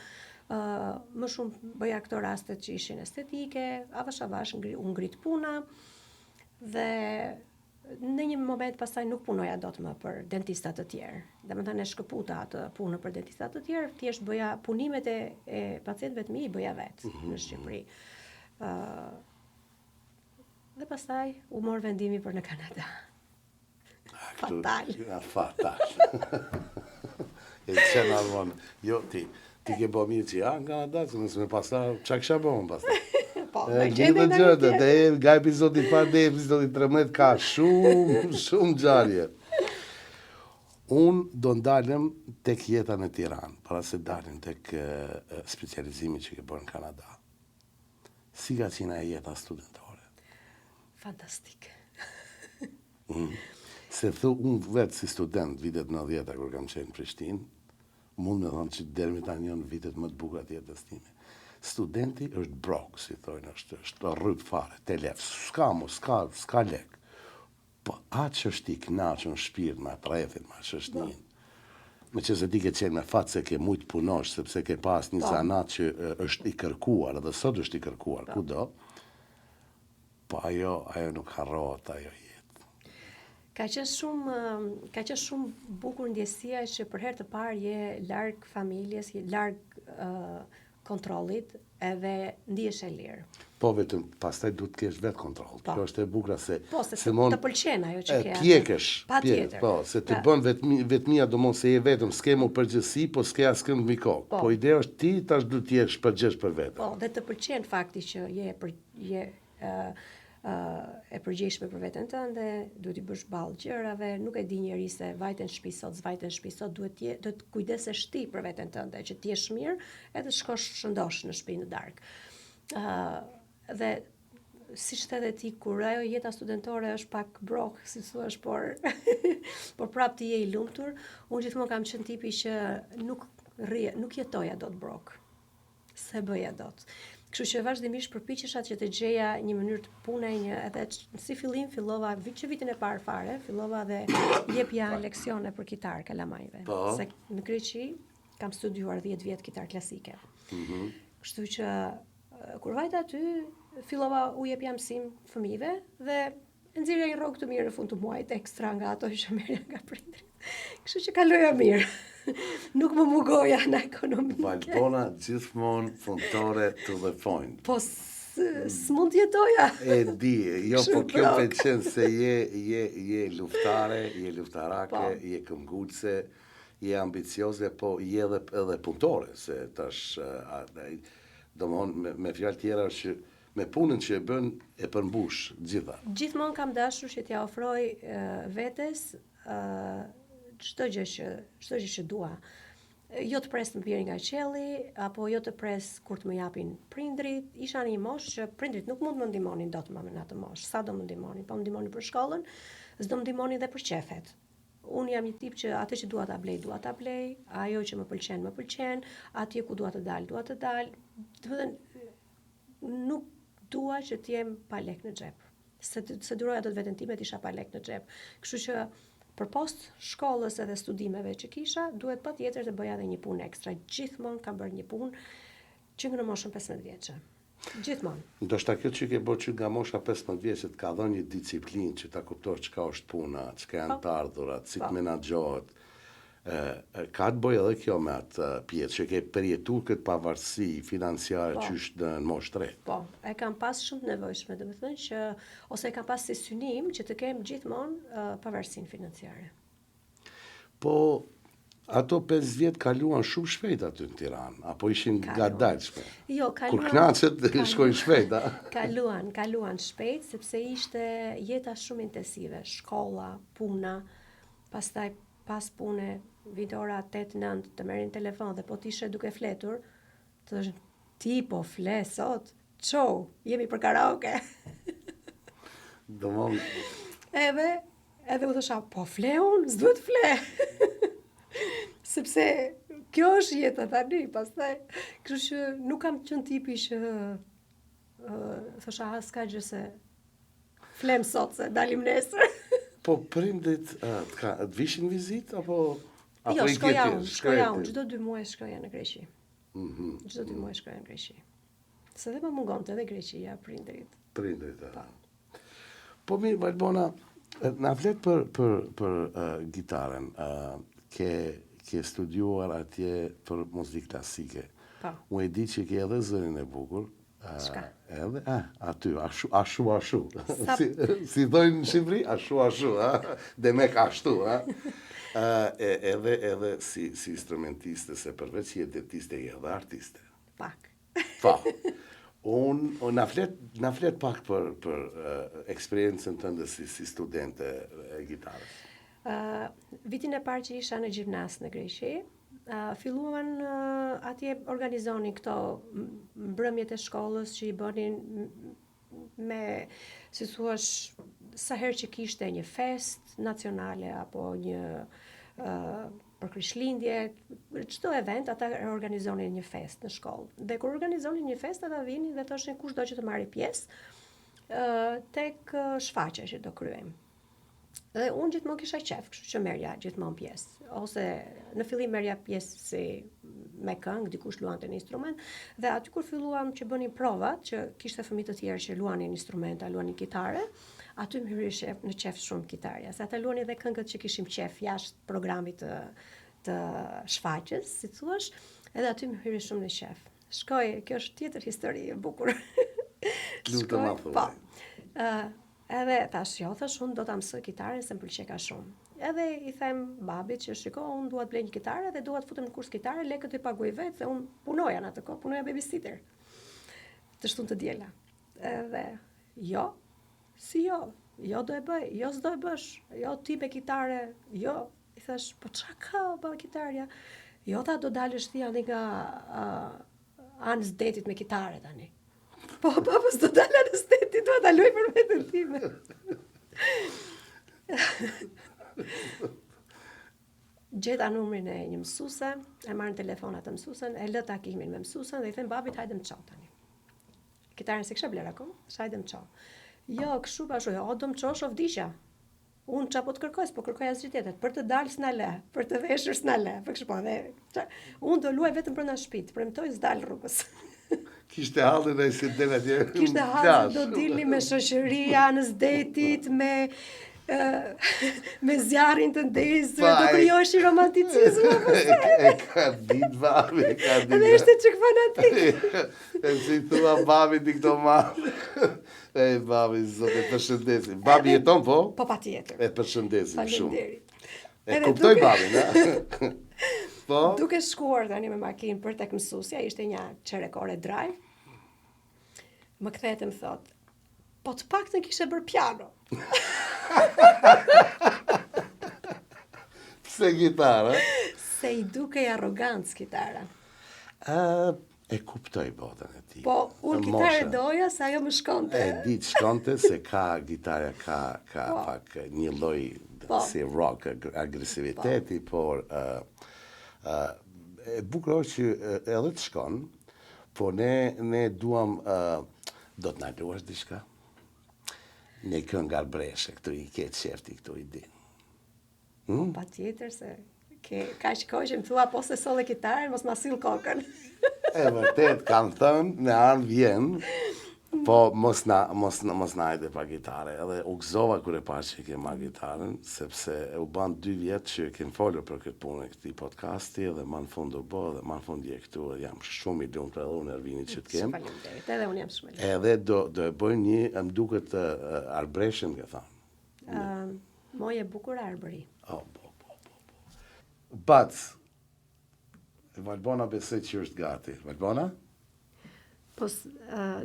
më shumë bëja këto rastet që ishin estetike, avash u ngrit puna dhe në një moment pastaj nuk punoja dot më për dentistat të tjerë. Domethënë e shkëputa atë punë për dentistat të tjerë, thjesht bëja punimet e pacientëve të mi i bëja vetë në Shqipëri. Dhe pastaj u mor vendimi për në Kanada. Fatal. Fatal. E qenë armonë. Jo, ti ke bo mirë që nga Kanada, që nësë me pasar, qa kësha bo më pasar? Po, gjithë gjërët, nga epizodi parë dhe epizodi 13 ka shumë gjarje. Unë do ndalem tek jeta në Tiranë, para se dalim tek specializimi që ke bërë në Kanada. Si ka qenë e jeta studentore? Fantastik. Se unë vetë si student, vitet 90-a, kur kam qenë në Prishtinë, mund me thonë që deri me tani janë vitet më të bukura të jetës time. Studenti është brok, si thojnë, është rryt fare, telef, s'ka lek. Po atë që është i knaqën shpirt me atë rrethin, me shoqërinë. Me që se ti ke qenë me fatë se ke mujtë punosh, sepse ke pas një zanat që është i kërkuar, edhe sot është i kërkuar, kudo, po ajo nuk harrohet, ajo jetë. Ka qenë shumë bukur ndjesia që për herë të parë je larg familjes, je larg kontrollit, edhe ndihesh e lirë. Po vetëm pastaj duhet të kesh vetë kontroll. Kjo është e bukur se të pëlqen ajo që ke. Pjekesh. Patjetër. Po, se të bën vetmia domon se je vetëm, s'ke më përgjithësi, po s'ke askënd mbi kokë. Po ideja është ti tash duhet të jesh përgjegjës për veten. Po, dhe të pëlqen fakti që je e përgjegjshme për veten tënde, duhet i bësh ballë gjërave, nuk e di njeri se vajten shtëpi sot, zvajten shtëpi sot, duhet të kujdesesh ti për veten tënde, që ti jesh mirë, edhe shkosh shëndosh në shtëpi në darkë. Dhe siç the edhe ti, kur ajo jeta studentore është pak brok, si thua, por prap ti je i lumtur, unë gjithmonë kam qenë tipi që nuk jetoja dot brok. Se bëja dot. Kështu që vazhdimisht përpiqesha që të gjeja një mënyrë të pune, edhe si fillim fillova vitin e parë fare, fillova dhe jepja leksione për kitar kalamajve. Se në Greqi kam studiuar 10 vjet kitar klasike. Kështu që kur vajta aty, fillova u jepja mësim fëmijëve dhe nxirja një rrogë të mirë në fund të muajit ekstra nga ato që merrja nga prindrit. Kështu që kaloja mirë. Nuk më mugoja në ekonomike. Valbona gjithmonë punëtore to the point. Po s'mund jetoja. E di, jo po kjo pëlqen se je luftare, je luftarake, je këmbgulse, je ambicioze, po je edhe punëtore, se tash domthon me fjalë tjera që me punën që e bën e përmbush gjitha. Gjithmonë kam dashur që t'ja ofroj vetes çdo gjë që dua. Jo të pres të më bjerë nga qielli, apo jo të pres kur të më japin prindrit. Isha në një moshë që prindrit nuk mund të më ndihmonin dot më në atë moshë. Sa do më ndihmonin? Po më ndihmonin për shkollën, s'do më ndihmonin dhe për qefet. Unë jam një tip që atë që dua ta blej, ajo që më pëlqen, atje ku dua të dal. Domethënë nuk dua që të jem pa lek në xhep. Se duroja dot veten time të isha pa lek në xhep. Kështu që për post shkollës edhe studimeve që kisha, duhet patjetër të bëja edhe një punë ekstra. Gjithmonë kam bërë një punë që në moshën 15 vjeçe. Gjithmonë. Ndoshta kjo që ke bërë që nga mosha 15 vjeçe të ka dhënë një disiplinë që ta kuptosh çka është puna, çka janë të ardhurat, si të menaxhohet. Ka të bëjë edhe kjo me atë pjesë që ke përjetuar këtë pavarësi financiare që është në moshë tre. Po, e kam pas shumë të nevojshme, domethënë që ose e kam pas si synim që të kem gjithmonë pavarësinë financiare. Po ato 5 vjet kaluan shumë shpejt aty në Tiranë, apo ishin ngadalshme? Jo, kaluan. Kur knaqet shkojnë shpejt, a? Kaluan shpejt sepse ishte jeta shumë intensive, shkolla, puna, pastaj pas pune, vinte ora 8-9 të merrin telefon dhe po t'ishe duke fletur, të thoshin, ti po fle sot, çau, jemi për karaoke. Domon. Edhe u thosha, po fle unë, s'duhet fle. Sepse kjo është jeta tani, pastaj. Kështu që nuk kam qenë tipi që thosha, s'ka gjë se flem sot se dalim nesër. Po prindit të vishin vizit, apo jo, shkoja unë, çdo 2 muaj shkoja në Greqi. Çdo 2 muaj shkoja në Greqi. Se dhe më mungonte edhe Greqia prindrit. Po mirë, Valbona, na flet për gitaren. Ke studiuar atje për muzikë klasike. Unë e di që ke edhe zërin e bukur. Shka? Aty, ashu. Si dojnë në Shqipëri, ashu, demek ashtu, edhe si instrumentiste, se përveç jetë jetiste, je edhe artiste. Pak. Pa. Unë na flet pak për eksperiencën tënde si studente e gitarës. Vitin e parë që isha në gjimnas në Greqi, filluan atje organizonin këto mbrëmjet e shkollës që i bënin me, si thuash, sa herë që kishte një fest nacionale apo një për Krishtlindje, çdo event ata organizonin një fest në shkollë. Dhe kur organizonin një fest ata vinin dhe thoshin kushdo që të marrë pjesë tek shfaqja që do kryejmë. Dhe unë gjithmonë kisha qef, kështu që merja gjithmonë pjesë. Ose në fillim merja pjesë si me këngë, dikush luante një instrument, dhe aty kur filluam që bënin provat, që kishte fëmijë të tjerë që luanin instrumenta, luanin kitare, aty më hyri në qef shumë kitarja. Se ata luanin edhe këngët që kishim qef jashtë programit të shfaqjes, si thuash, edhe aty më hyri shumë në qef. Shkoj, kjo është tjetër histori e bukur. Lutem ma thuaj. Edhe thash, unë do ta mësoj kitare se më pëlqej shumë. Edhe i them babit që shiko, unë dua të blej një kitare dhe dua të futem në kurs kitare, lekët i paguaj vetë, se unë punoja në atë kohë, punoja babysitter. Të shtunë të diela. Edhe jo, do e bëj, jo s'do e bësh, jo ti me kitare, jo. I thash, po çka ka ba kitarja? Jo, tha, do dalësh ti nga anës detit me kitare tani. Po, papës do dalë anës detit, do ta luaj për veten time. Gjeta numrin e një mësuese, e marrën telefonat të mësuesen, e lë takimin me mësuesen dhe i them babit hajde më çao tani. Kitaren se kisha bler akoma, hajde më çao. Jo, kështu bashkë, do më çosh of disha. Unë çapo të kërkoj, po kërkoj asgjë tjetër, për të dalë s'na le, për të veshur s'na le, për kështu po, unë do luaj vetëm brenda shtëpit, premtoj s'dal rrugës. Kishte hallin e si del atje. Kishte hallin, do dilni me shoqëria anës detit, me zjarrin të ndezur, do krijohesh romanticizëm. E ka ditë babi, Edhe ishte çik fanatik. E si thua babi di këto malë. E babi, zote, përshëndesim. Babi jeton, po? Po, patjetër. E përshëndesim shumë. Faleminderit. E kuptoj babin, Po? Duke shkuar tani me makinë për tek mësuesja, ishte një çerekore drive. Më kthehet e më thot, po të paktën kishe bërë piano. Pse gitarë? Se i dukej arrogancë kitara. E kuptoj botën e ti. Po, unë kitare doja, se ajo më shkonte. E ditë shkonte se ka gitarja, ka pak një lloj si rock, agresiviteti, por e bukur që edhe të shkon, po ne duam, do të na luash diçka? Ne këngë Arbreshe, këtu i ke qefti, këtu i din. Pa tjetër se ka shkoj që më thua po se solle kitaren, mos ma sill kokën. E vërtet, kam thënë, në anë vjen, po mos na hajde pa gitare. Edhe u gëzova kur e pa që ke ma gitaren, sepse u ban 2 vjetë që kem folur për këtë punë e këti podcasti, dhe ma në fund u bo, dhe ma në fund je këtu, dhe jam shumë i lumtur edhe unë Ervinit që të kem. Faleminderit, edhe unë jam shumë lumtur. Edhe do e bëj një, më duket Arbreshen, ka thënë. Moje bukur Arbëri. But, Valbona besoj që është gati. Valbona? Po,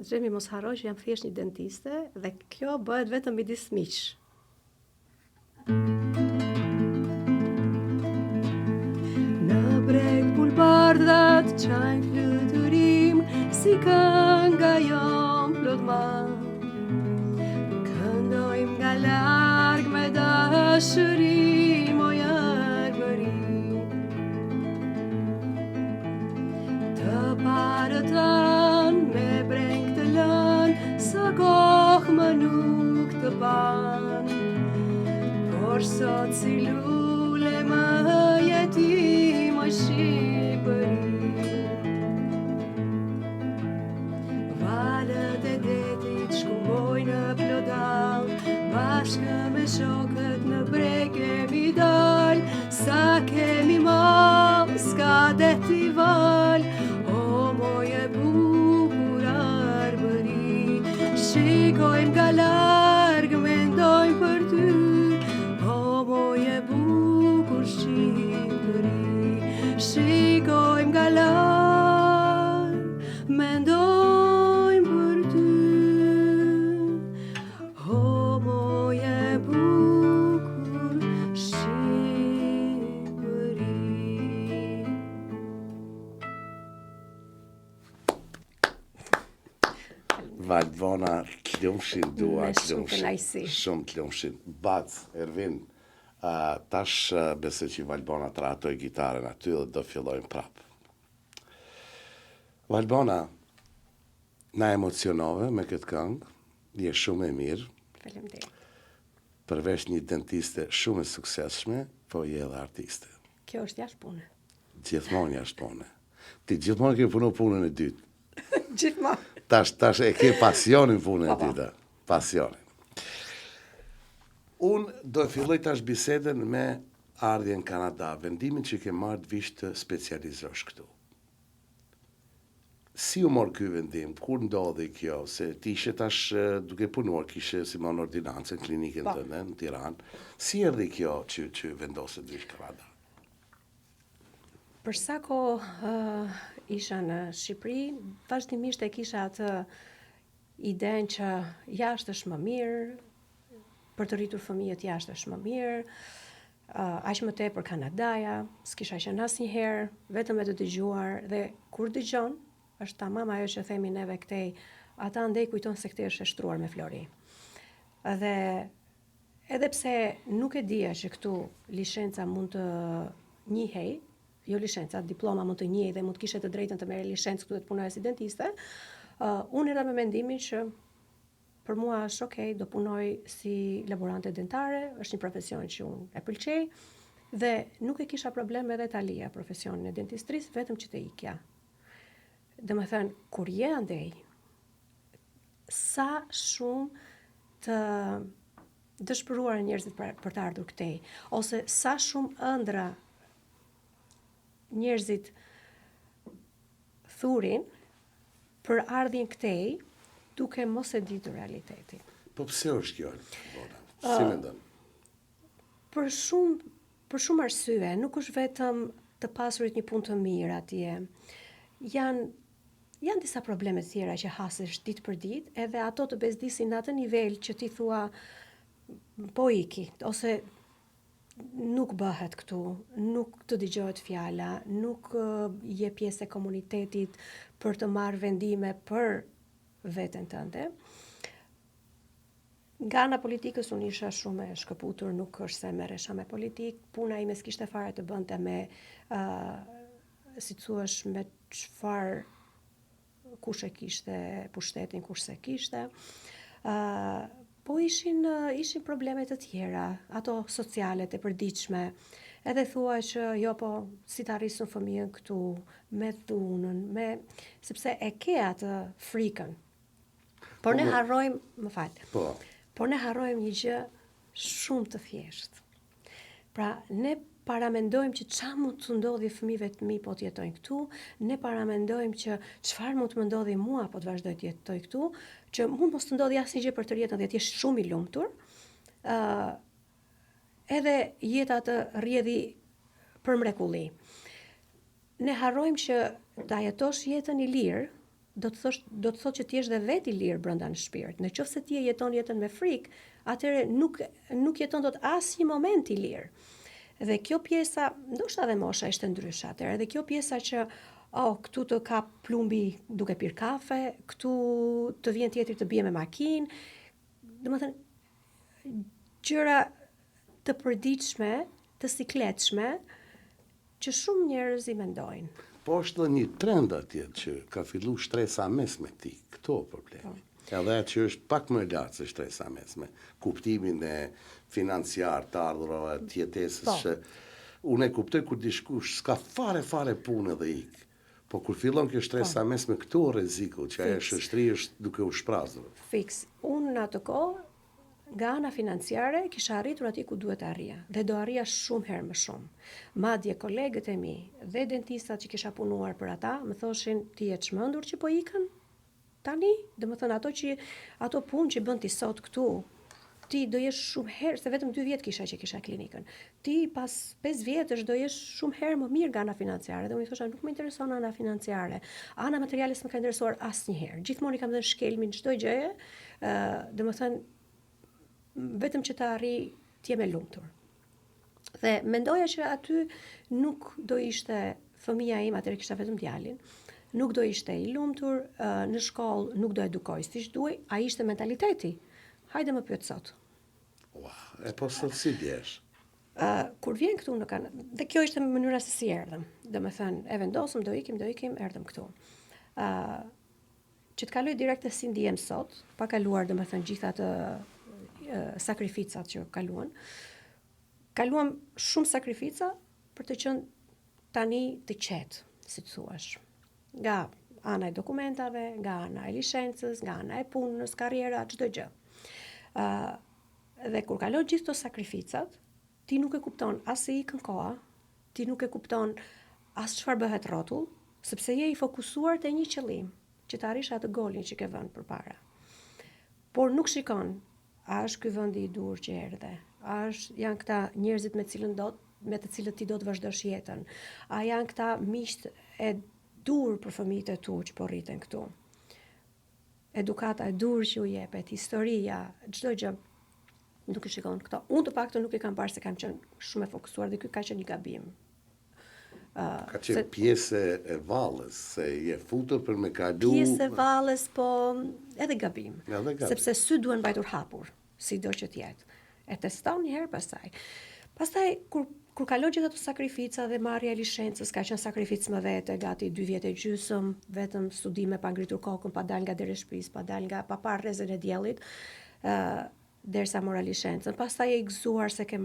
Xhemi mos harroj që jam thjesht një dentiste dhe kjo bëhet vetëm midis miq. Në breg bulbardhat çajn fluturim si kënga jom plotman. Këndojmë nga larg me dashuri moj Arbëri. Parët tanë me breng të lanë, sa kohë më nuk të banë. Por sot si lule më jetim o Shqipëri. Valët e detit shkumbojnë në plodal, bashkë me shokët në breg kemi dal, sa kemi mal, s'ka deti val. Moje bukur Arbëri, shikojmë nga larg, mendojmë për ty. O moje bukur Shqipëri, shikojmë nga larg, mendojmë për ty. O moje bukur Shqipëri. Valbona t'lumshin dua, Me shumë kënaqësi. Shumë t'lumshin. Bac, Ervin, tash besoj që Valbona të ratoj gitaren aty dhe do fillojmë prapë. Valbona, na emocionove me këtë këngë, je shumë e mirë, Faleminderit. përveç një dentiste shumë e suksesshme, po je edhe artiste. Kjo është jashtë pune. Gjithmonë jashtë pune. Ti gjithmonë ke punu punën e dytë. Gjithmonë. Tash e ke pasionin punën e Po, po. dytë. Pasionin. Unë do e filloj tash biseden me ardhjen në Kanada, vendimin që ke marrë të vish të specializosh këtu. Si u morë ky vendim? Kur ndodhi kjo? Se ti ishe tash duke punuar, kishe si mon ordinancën, klinikën Po. tënde në Tiranë. Si erdhi kjo që vendoset të vish Kanada? Për sa kohë isha në Shqipëri, vazhdimisht e kisha atë idenë që jashtë është më mirë, për të rritur fëmijët jashtë është më mirë, aq më tepër Kanadaja, s'kisha qenë asnjëherë, vetëm e të dëgjuar dhe kur dëgjon, është tamam ajo që themi neve këtej, ata ndej kujton se këtej është e shtruar me flori. Dhe edhe pse nuk e dija që këtu licenca mund të njihej, jo licenca, diploma mund të njihej dhe mund të kishe të drejtën të merre licencë këtu dhe të punoje si dentiste, unë era me mendimin që për mua është okay, do punoj si laborante dentare, është një profesion që unë e pëlqej dhe nuk e kisha problem edhe ta lija profesionin e dentistrisë, vetëm që të ikja. Domethënë, kur je andej, sa shumë të dëshpëruar njerëzit për të ardhur këtej, ose sa shumë ëndra njerëzit thurin për ardhjen këtej, duke mos e ditur realitetin. Po pse është kjo? Si mendon? Për shumë arsye, nuk është vetëm të pasurit një punë të mirë atje. Janë disa probleme tjera që hasesh ditë për ditë, edhe ato të bezdisin në atë nivel që ti thua po iki, ose nuk bëhet këtu, nuk të dëgjohet fjala, nuk je pjesë e komunitetit për të marrë vendime për veten tënde. Nga ana politikës unë isha shumë e shkëputur, nuk është se merresha me politikë, puna ime s'kishte fare të bënte me si thuash me çfarë kush e kishte pushtetin, kush se kishte. Po ishin probleme të tjera, ato sociale të përditshme. Edhe thua që jo po si ta rrisun fëmijën këtu, me dhunën, sepse e ke atë frikën. Por ne harrojmë, më fal. Po. Por ne harrojmë një gjë shumë të thjeshtë. Pra, ne paramendojmë që çfarë mund të ndodhi fëmijëve të mi po të jetojnë këtu, ne paramendojmë që çfarë mund të më ndodhi mua po të vazhdoj të jetoj këtu, që mund mos të ndodhi asnjë gjë për të jetën dhe të jesh shumë i lumtur. Edhe jeta të rrjedhi për mrekulli. Ne harrojmë që ta jetosh jetën i lirë, do të thotë që ti je dhe vetë i lirë brenda në shpirt. Nëse ti e jeton jetën me frikë, atëherë nuk jeton dot asnjë moment i lirë. Dhe kjo pjesa, ndoshta edhe mosha ishte ndryshe atëherë, dhe kjo pjesa që këtu të kap plumbi duke pirë kafe, këtu të vjen tjetri të bie me makinë, domethënë gjëra të përditshme, të sikletshme, që shumë njerëz i mendojnë. Po është dhe një trend atje që ka fillu shtresa mesme ti, këto problemi. Edhe që është pak më lartë se shtresa mesme. Kuptimin e financiar të ardhurave, të jetesës që unë e kuptoj kur dishkush s'ka fare punë dhe ik. Po kur fillon kjo shtresa mesme, këto rreziku që ajo shoqëri është duke u shprasur. Fiks. Unë në atë kohë nga ana financiare kisha arritur atje ku duhet arrija dhe do arrija shumë herë më shumë. Madje kolegët e mi dhe dentistat që kisha punuar për ata më thoshin ti je çmendur që po ikën tani, domethënë ato punë që bën ti sot këtu, ti do jesh shumë herë, se vetëm 2 vjet kisha që kisha klinikën. Ti pas 5 vjetësh do jesh shumë herë më mirë nga ana financiare. Dhe unë i thosha nuk më intereson ana financiare. Ana materiale s'më ka interesuar asnjëherë. Gjithmonë i kam dhënë shkelmin çdo gjëje, domethënë vetëm që të arri të jem e lumtur. Dhe mendoja që aty nuk do ishte fëmija im, atëherë kisha vetëm djalin, nuk do ishte i lumtur, në shkollë nuk do edukoj siç duhej, ai ishte mentaliteti. Hajde më pyet sot. Ua, e po sot si djesh? Kur vjen këtu në Kanada, dhe kjo ishte mënyra se si erdhëm. Domethënë, e vendosëm, do ikim, erdhëm këtu. Që të kaloj direkte si ndihem sot, pa kaluar domethënë gjitha të sakrificat që kaluam shumë sakrifica për të qenë tani të qetë, si të thuash. Nga ana e dokumentave, nga ana e licencës, nga ana e punës, karriera, çdo gjë. Dhe kur kalon gjithë këto sakrificat, ti nuk e kupton as se ikën koha, ti nuk e kupton as çfarë bëhet rrotull, sepse je i fokusuar te një qëllim, që të arrish atë golin që ke vënë përpara. Por nuk shikon, a është ky vendi i dur që erdhe? Janë këta njerëzit me të cilët ti do të vazhdosh jetën? A janë këta miqt e dur për fëmijët e tu që po rriten këtu? Edukata e dur që u jepet, historia, çdo gjë. Nuk e shikon këto. Unë të paktën nuk e kam parë se kam qenë shumë e fokusuar dhe ky ka qenë një gabim. Ka qenë pjesë e vallës, se je futur për me kalu... Pjesë e vallës, po edhe gabim. Sepse sy duhen mbajtur hapur, sido që t'jetë. E teston një herë pastaj. Pastaj, kur kaloj gjithë ato sakrifica dhe marrja e licencës, ka qenë sakrificë më vete, gati 2 vjet e gjysmë, vetëm studime pa ngritur kokën, pa dal nga deri shtëpis, pa pa rrezën e diellit, derisa mora licencën. Pastaj e gëzuar se ke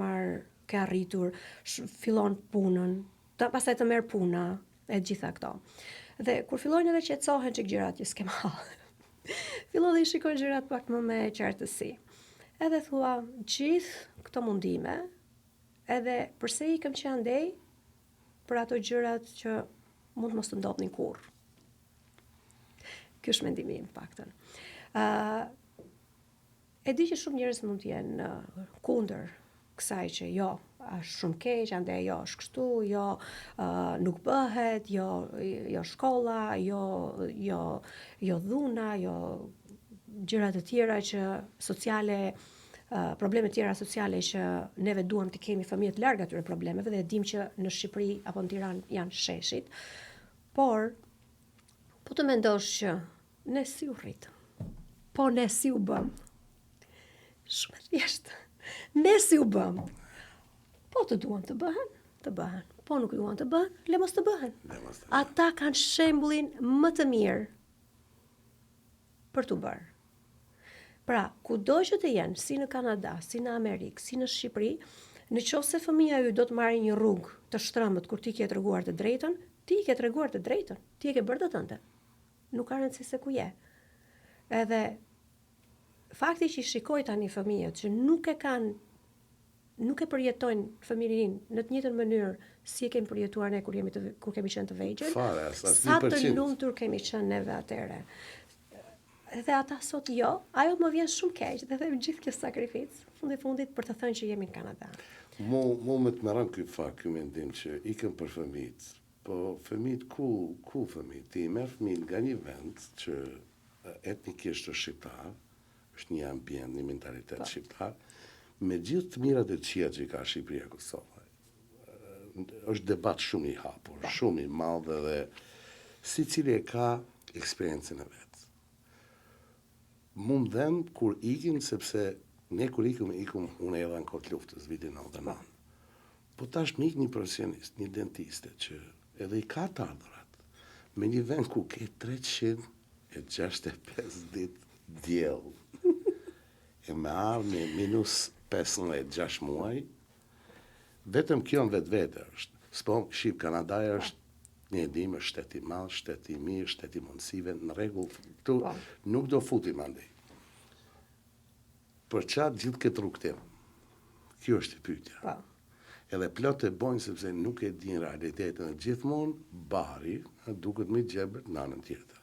arritur, fillon punën, pastaj të merr puna, e gjitha këto. Dhe kur fillojnë edhe qetësohen çik gjërat që s'kem hall. Fillon dhe i shikoj gjërat pak më me qartësi. Edhe thua, gjithë këto mundime, edhe përse i kem që andej për ato gjërat që mund mos të ndodhin kurrë. Ky është mendimi im paktën. E di që shumë njerëz mund të jenë kundër kësaj që jo, është shumë keq, andaj jo është kështu, jo nuk bëhet, jo shkolla, jo dhuna, jo gjëra të tjera që sociale, probleme të tjera sociale që neve duam të kemi fëmijët larg atyre problemeve dhe dim që në Shqipëri apo në Tiranë janë sheshit. Por po të mendosh që ne si u rritëm, po ne si u bëm. Shumë thjeshtë. Ne si u bëm. Po të duan të bëhen. Po nuk duan të bëhen, le mos të bëhen. Ata kanë shembullin më të mirë për të bërë. Pra, kudo që të jenë, si në Kanada, si në Amerikë, si në Shqipëri, në qoftë se fëmia ju do të marrë një rrugë të shtrëmbët kur ti ke treguar të drejtën, ti ke treguar të drejtën, ti e ke bërë të tënde. Nuk ka rëndësi se ku je. Edhe fakti që i shikoj tani fëmijët që nuk e përjetojnë fëmijërinë në të njëjtën mënyrë si e kemi përjetuar ne kur kemi qenë të vegjël. Sa të lumtur kemi qenë neve atëre. Dhe ata sot jo, ajo më vjen shumë keq dhe them gjithë kjo sakrificë fundit për të thënë që jemi në Kanada. Mu me të meron ky mendim që ikën për fëmijët. Po fëmijët ku fëmijët? Ti merr fëmijët nga një vend që etnikisht është shqiptar, është një ambient, një mentalitet shqiptar, me gjithë të mirat e këqija që ka Shqipëria Kosova. Është debat shumë i hapur, shumë i madh dhe sicili e ka eksperiencën e vet. Mundem kur ikim, sepse ne kur ikum unë edhe në kohë luftës, vitin 99. Po tash me ik një profesionist, një dentiste, që edhe i ka të ardhurat, me një vend ku ke 365 ditë diell, e me ardhë me minus 15-6 muaj, vetëm kjo në vetë është. S'po, Kanada është një edhim, është shtet i madh, shtet i mirë, shtet i mundësive, në rregull, këtu nuk do futim andej. Për qatë gjithë këtë rrugtim, kjo është e pyetja. Edhe plot e bojnë sepse nuk e din realitetin e gjithmonë, bari, duket më i gjebër në anën tjetër.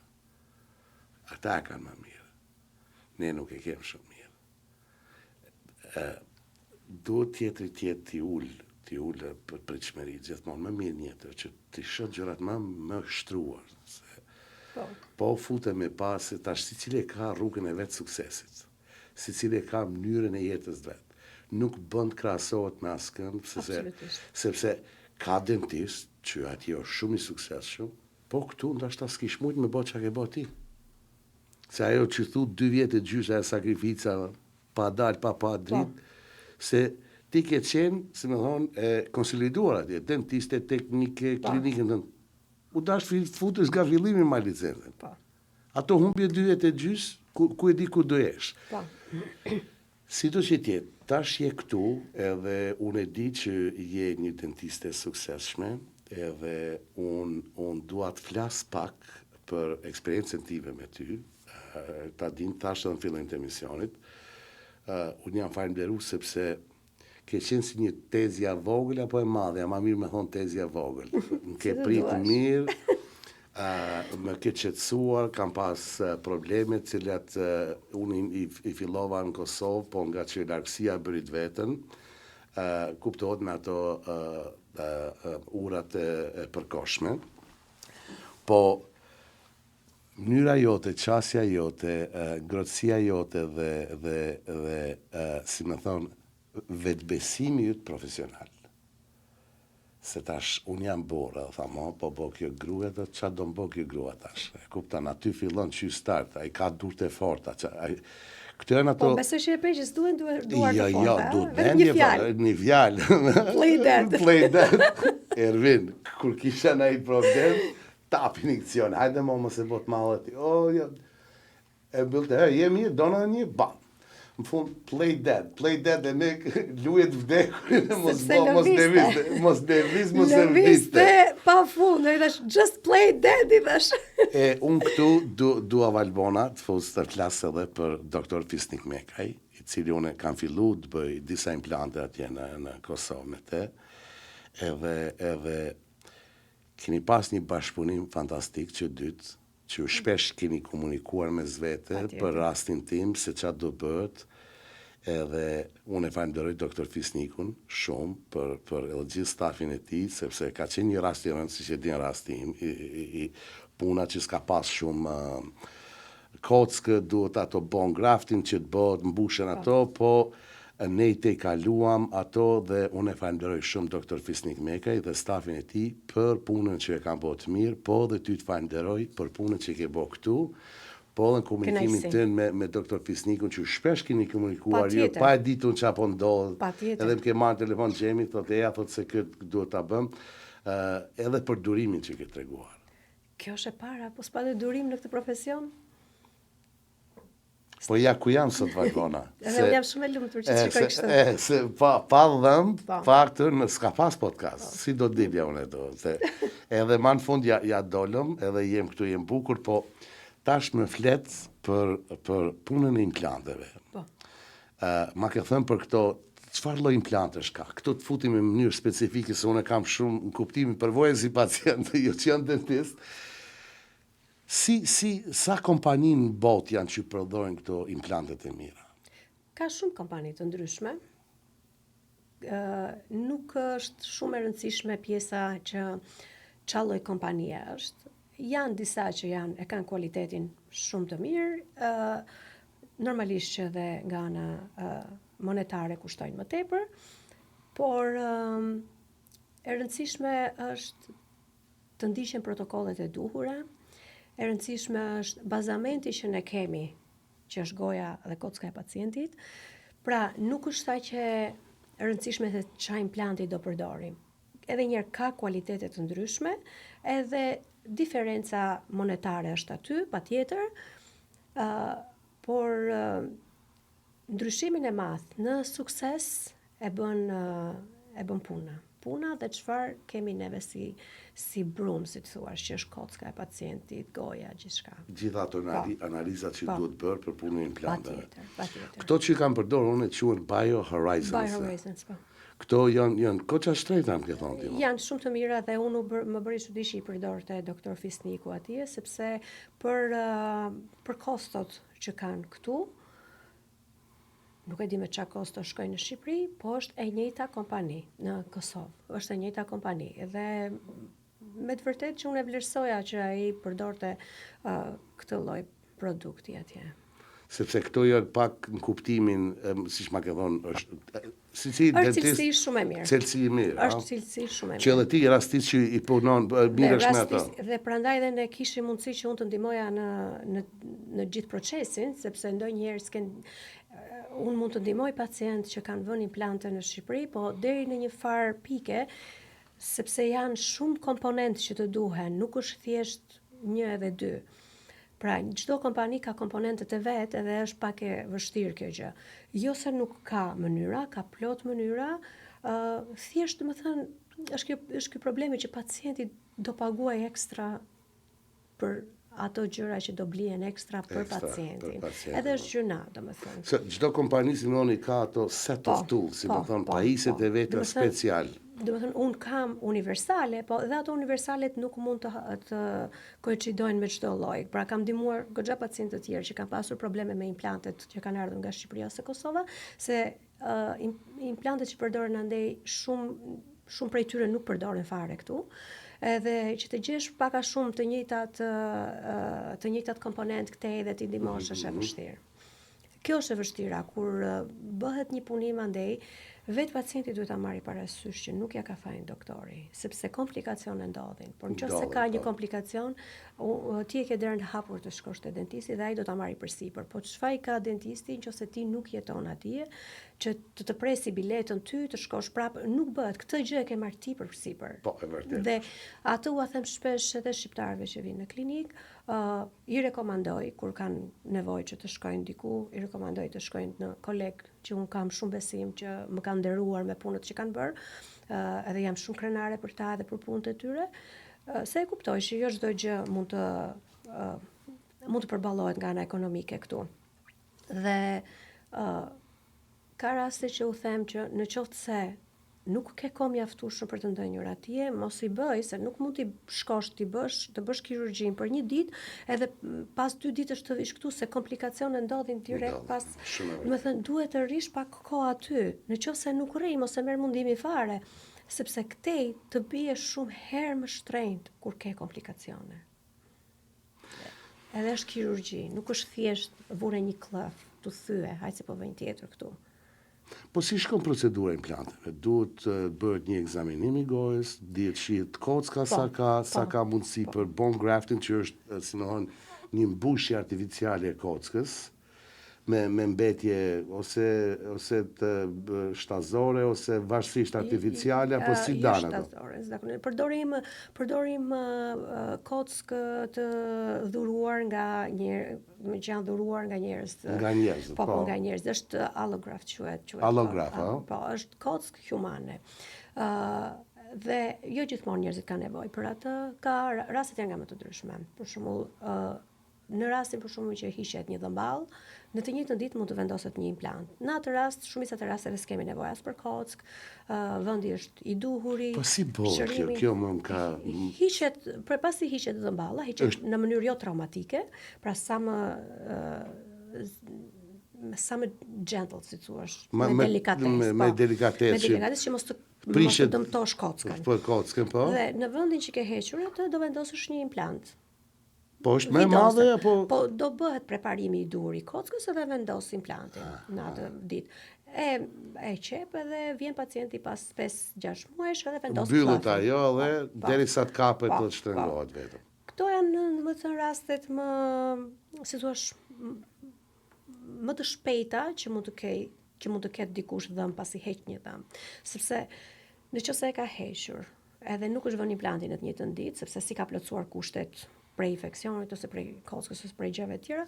Ata kanë më mirë. Ne nuk e kemë shumë mirë. Duhet tjetri t'i ullë për pritshmëri gjithmonë më mirë njëtër, që t'i shoh gjërat më shtruar. Po futem me pas se tash sicili ka rrugën e vet suksesit. Sicili ka mënyrën e jetës vet. Nuk bën të krahasohet me askënd, sepse ka dentist që atje është shumë i suksesshëm, Po këtu ndashta s'kish mujt me bë çka ke bë ti. Se ajo që thu 2 vjet e gjysë e sakrifica pa dal pa dritë, se ti ke qenë, si me thonë, konsoliduar atje, dentiste, teknike, klinike, u dash futës nga fillimi ma licencën. Ato humbje 2 vjet e gjysë, ku e di ku do jesh. Si do që tjetë, tash je këtu, edhe unë e di që je një dentiste suksesshme, edhe unë dua të flas pak për eksperiencën time me ty, ta din tash edhe në fillim të emisionit. Unë jam falenderu sepse ke qenë si një tezja vogël apo e madhe, ma mirë me thonë tezja vogël. Më ke pritë mirë, më ke qetësuar, kam pas probleme cilat unë i fillova në Kosovë, po nga që largësia bërit vetën, kuptohet me ato urat e përkohshme. Po mënyra jote, qasja jote, ngrohtësia jote dhe si më thonë, vetbesimi jut profesional. Se tash, unë jam burë, thamo, po kjo grua, qa do më kjo grua tash? Kuptan, aty fillon që start, a i ka dur të forta. Këto janë ato... Po, besoj që e pejqës duhet duar të forta. Jo, duhet një fjallë. Një fjallë. Play dead. Play dead. Ervin, kur kisha na i problem, tap injekcion, hajde mo mëse bot malë ti. Jo, e bëllë të jemi, dona dhe një ban. Më fund, play dead e ne lujet vdekurin e mos devis, mos lëviste pa fund, e thash, just play dead, i thash. Unë këtu dua Valbona të fusë të klasë edhe për doktor Fisnik Mekaj, i cili unë kam fillu të bëj disa implante atje në Kosovë me te, edhe keni pas një bashkëpunim fantastik që dytë, që shpesh keni komunikuar me zvete për rastin tim, se qa do bëhet, edhe unë e falenderoj doktor Fisnikun shumë për edhe gjithë stafin e tij, sepse ka qenë një rast i rëndë, siç e din rastin, i puna që s'ka pas shumë kockë, duhet ato bon grafting që të bëhet, mbushen ato, po ne i te kaluam ato dhe unë e falenderoj shumë doktor Fisnik Mekaj dhe stafin e tij për punën që e kam bërë të mirë, po dhe ty të falenderoj për punën që ke bërë këtu, po dhe në komunikimin tënë me doktor Fisnikun që shpesh keni komunikuar, jo pa e ditun që apo ndodhë, edhe më ke marrë telefon Gjemi, thotë se këtë duhet ta bëm, edhe për durimin që ke treguar. Kjo është e para, po s'pa dhe durim në këtë profesion? Po ja ku jam sot Valbona. Edhe unë jam shumë e lumtur që shikoj kështu. Se pa dhëmb, faktën s'ka pas podcast. Si do dilja unë do. Edhe ma në fund ja dolëm, edhe jem këtu, jem bukur, po tash me flet për punën e implanteve. Ma ke thënë për këto, çfarë lloj implantesh ka? Këto të futim në mënyrë specifike, se unë kam shumë në kuptimin përvojën si pacient, jo që janë dentist. Sa kompani në botë janë që përdojnë këto implantet e mira? Ka shumë kompani të ndryshme. Nuk është shumë e rëndësishme pjesa që lloj kompanie është. Janë disa që e kanë kualitetin shumë të mirë, normalisht që dhe nga ana monetare kushtojnë më tepër, por e rëndësishme është të ndiqen protokollet e duhura. E rëndësishme është bazamenti që ne kemi, që është goja dhe kocka e pacientit. Pra, nuk është sa që e rëndësishme se çfarë implanti do përdorim. Edhe njerë ka kualitete të ndryshme, edhe diferenca monetare është aty, patjetër, por ndryshimin e madh në sukses e bën puna. Puna dhe çfarë kemi neve si brum, si të thuash, që është kocka e pacientit, goja, gjithçka. Gjitha ato analizat që duhet bërë për punën e implanteve. Patjetër. Këto që kanë përdorur unë e quhen Biohorizons. Biohorizons, po. Këto janë koça shtrejta, më ke thonë ti. Janë shumë të mira dhe unë më bëri çuditë i përdorte doktor Fisniku atje, sepse për kostot që kanë këtu, nuk e di me çfarë kosto shkojnë në Shqipëri, po është e njëjta kompani në Kosovë. Është e njëjta kompani. Dhe me të vërtetë që unë e vlerësoja që ai përdorte këtë lloj produkti atje. Sepse këto janë pak në kuptimin, siç ma ke thonë, Si Është dentist, cilësi shumë e mirë. cilësi i mirë. Është cilësi shumë e mirë. Që edhe ti rastis që i punon mirë është me ato. Dhe prandaj dhe ne kishim mundësi që unë të ndihmoja në gjithë procesin, sepse ndonjëherë unë mund të ndihmoj pacientë që kanë vënë implante në Shqipëri, po deri në një farë pike, sepse janë shumë komponentë që të duhen, nuk është thjesht 1 edhe 2. Pra, çdo kompani ka komponentët e vet, edhe është pak e vështirë kjo gjë. Jo se nuk ka mënyra, ka plot mënyra, thjesht domethënë është ky problemi që pacienti do paguaj ekstra për ato gjëra që do blihen ekstra për pacientin. Edhe është gjëna, domethënë. Se çdo kompani si noni ka ato set of tools, si më thonë, pajiset e veta special. Domethënë unë kam universale, po dhe ato universalet nuk mund të koincidojnë me çdo lloj. Pra kam ndihmuar goxha pacientë të tjerë që kanë pasur probleme me implantet që kanë ardhur nga Shqipëria ose Kosova, se implantet që përdoren andej shumë prej tyre nuk përdoren fare këtu. Edhe që të gjesh pak a shumë të njëjtat komponent këtej dhe t'i ndihmosh është e vështirë. Kjo është e vështira kur bëhet një punim andej, vetë pacienti duhet ta marrë parasysh që nuk ja ka fajin doktori, sepse komplikacione ndodhin. Por nëse ka një komplikacion, ti e ke derën të hapur të shkosh te dentisti dhe ai do ta marrë përsipër. Po çfarë ka dentisti nëse ti nuk jeton atje, që të presi biletën ty, të shkosh prapë, nuk bëhet. Këtë gjë e ke marrë ti përsipër. Po, e vërtetë. Dhe atë u them shpesh edhe shqiptarëve që vinë në klinikë, i rekomandoj kur kanë nevojë që të shkojnë diku, i rekomandoj të shkojnë në kolegë që unë kam shumë besim që më kanë nderuar me punët që kanë bërë, edhe jam shumë krenare për ta dhe për punët e tyre, se e kuptoj që jo çdo gjë mund të përballohet nga ana ekonomike këtu. Dhe ka raste që u them që në qoftë se nuk ke kohë mjaftueshme për të ndonjëra atje, mos i bëj, se nuk mund t'i shkosh të bësh kirurgjin për 1 ditë, edhe pas 2 ditësh të vish këtu, se komplikacione ndodhin direkt pas. Do të thënë duhet të rish pak kohë aty. Nëse nuk rri, mos e merr mundimi fare, sepse këtej të bie shumë herë më shtrenjtë kur ke komplikacione. Edhe është kirurgji, nuk është thjesht vure një klëf, tu thye, hajde se po vëj tjetër këtu. Po si shkon procedura implanteve? Duhet bëhet një ekzaminim i gojës, dihet shihet kocka sa ka mundësi për bone grafting, që është si më thonë një mbushje artificiale e kockës, me mbetje ose të shtazore ose varësisht artificiale, apo si danë ato? Shtazore, përdorim kockë të dhuruar nga që janë dhuruar nga njerëz. Nga njerëz, po. Nga njerëz, është allograft quhet. Allograft, po, është kockë humane. Dhe jo gjithmonë njerëzit kanë nevojë për atë, ka rastet janë nga më të ndryshme. Për shembull, në rastin për shembull që hiqet një dhëmball, në të njëjtën ditë mund të vendoset një implant. Në atë rast, shumica të rasteve s'kemi nevojë as për kockë, vendi është i duhuri. Po si bëhet kjo më ka hiqet, pasi hiqet dhëmballa, hiqet në mënyrë jo traumatike, pra sa më gentle, si thuash, me delikatesë. Me delikatesë që mos të dëmtosh kockën. Po kockën, po. Dhe në vendin që ke hequr atë, do vendosësh një implant. Po është më madhe apo? Po do bëhet preparimi i duhur i kockës edhe vendos implantin në atë ditë. E qep edhe vjen pacienti pas 5-6 muajsh edhe vendos. Mbyllet ajo dhe derisa të kapet të shtrëngohet vetëm. Këto janë domethënë rastet më, si thua, më të shpejta që mund të ketë dikush dhëm pasi heq një dhëm. Sepse nëse e ka hequr, edhe nuk është vënë implantin në të njëjtën ditë, sepse si ka plotësuar kushtet prej infeksionit ose prej kockës ose prej gjëve tjera,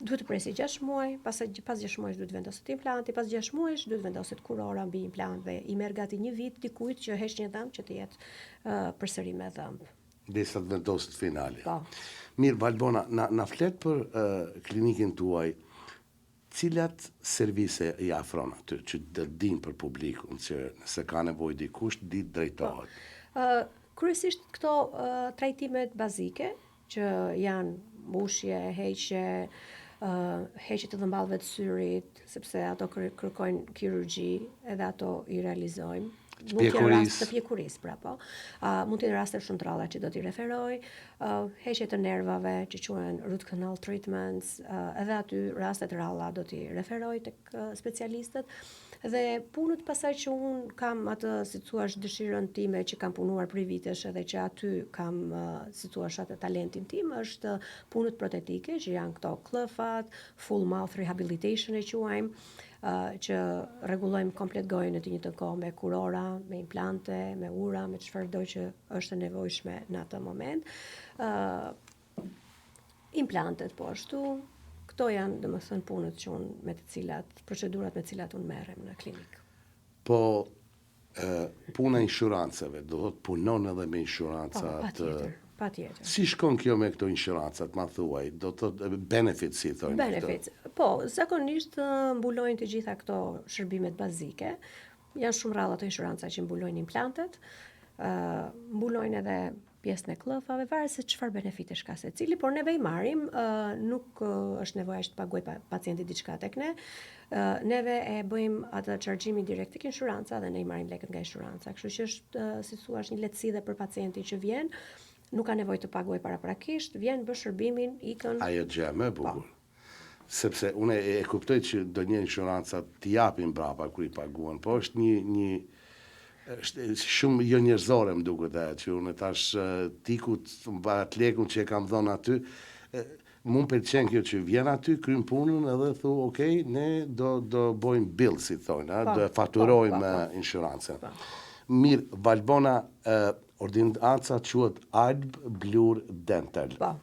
duhet të presi 6 muaj, pas 6 muajsh duhet vendoset implanti, pas 6 muajsh duhet vendoset kurora mbi implant dhe i merr gati 1 vit dikujt që heq një dhëmb që të jetë përsëri me dhëmb. Derisa të vendoset finali. Po. Mirë, Valbona, na flet për klinikën tuaj. Cilat servise i afron aty që të dinë për publikun që nëse ka nevojë dikush di drejtohet? Kryesisht këto trajtimet bazike që janë mbushje, heqje të dhëmballëve të syrit, sepse ato kërkojnë kirurgji, edhe ato i realizojmë. Mund të jenë raste të pjekurisë, pra po. Mund të jenë raste shumë të rralla që do t'i referoj, heqje të nervave që quhen root canal treatments, edhe aty raste të rralla do t'i referoj tek specialistët. Dhe punët pasaj që unë kam atë, si thuash, dëshirën time që kam punuar për vitesh edhe që aty kam, si thuash, atë talentin tim, është punët protetike, që janë këto klëfat, full mouth rehabilitation e quajmë, që rregullojmë komplet gojën e të njëjtën kohë me kurora, me implante, me ura, me çfarëdo që është e nevojshme në atë moment. Implantet po ashtu. Këto janë, domethënë, punët që unë procedurat me të cilat unë merrem në klinikë. Po puna inshurancave, do thotë punon edhe me inshuranca Patjetër. Si shkon kjo me këto inshurancat, ma thuaj, do të benefits si thonë? Benefits. Po, zakonisht mbulojnë të gjitha këto shërbimet bazike. Janë shumë rralla të inshuranca që mbulojnë implantet, mbulojnë edhe pjesën e klëfave, varet se çfarë benefitesh ka secili, por neve i marrim, nuk është nevojë të paguaj pacienti diçka tek ne. Neve e bëjmë atë chargjimin direkt tek inshuranca dhe ne i marrim lekët nga inshuranca. Kështu që është, si thua, një lehtësi dhe për pacientin që vjen, nuk ka nevojë të paguaj paraprakisht, vjen bë shërbimin, ikën. Ajo gjë më e bukur. Sepse unë e kuptoj që do një inshuranca t'i japin brapa kur i paguan, po është është shumë jo njerëzore më duket ajo që unë tash tikut atë lekun që e kam dhënë aty, më pëlqen kjo që vjen aty, kryen punën edhe thu, okay, ne do bëjmë bill, si thonë, do faturojmë inshurancën. Mirë, Valbona, ordinanca quhet Alb Blur Dental. Po.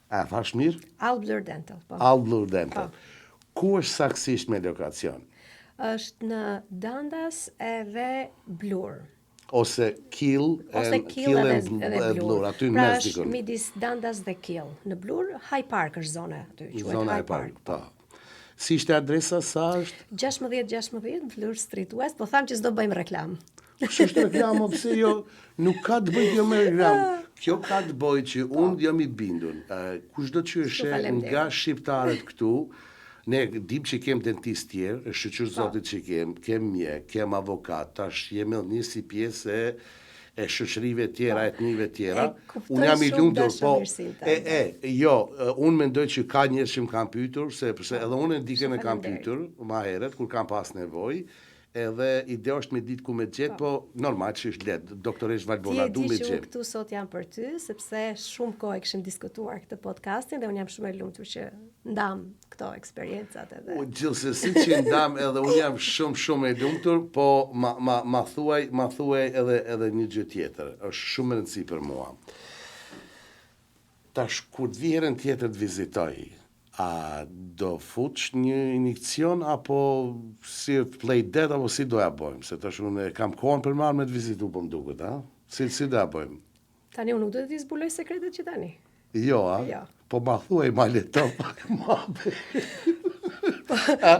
A thash mirë? Alb Blur Dental, po. Alb Blur Dental. Ku është saktësisht me lokacion? Është në Dandas edhe Blur. Ose Kill edhe Blur. Aty në pra mes është midis Dandas dhe Kill. Në Blur, High Park është zona aty, quhet High Park. Po. Si ishte adresa, sa është? 1616 Blur Street West, po tham që s'do bëjmë reklam. Është reklamo, pse jo, nuk ka të bëjë kjo me reklam. Kjo ka të bëjë që unë jam i bindur. Kushdo që është nga shqiptarët këtu, ne dim që kem dentist tjerë, është shëqyr zotit që kem mjek, kem avokat, tash jemi një si pjesë e shoqërive tjera, etnive tjera. Unë jam i lumtur, po unë mendoj që ka njerëz që më kanë pyetur, sepse edhe unë ndikën e kam pyetur më herët kur kam pas nevojë. Edhe ide është me ditë ku me gjetë, po normal që është letë. Doktoresh Valbona, du me gjetë. Ti e di që gjetë. këtu sot jam për ty, sepse shumë kohë kishim diskutuar këtë podcastin dhe unë jam shumë e lumtur që ndam këto eksperiencat edhe. Gjithsesi që ndam edhe unë jam shumë e lumtur, po ma thuaj edhe një gjë tjetër. Është shumë e rëndësishme për mua. Tash kur të vi herën tjetër të vizitoj, a do fuç një injekcion apo si play dead apo si do ja bëjmë? Se tash unë kam kohën për marrë me të vizitu po më duket, a? Si do ja bëjmë? Tani unë nuk do të zbuloj sekretet që tani. Jo, a? Jo. Po ma thuaj ma leto pak ma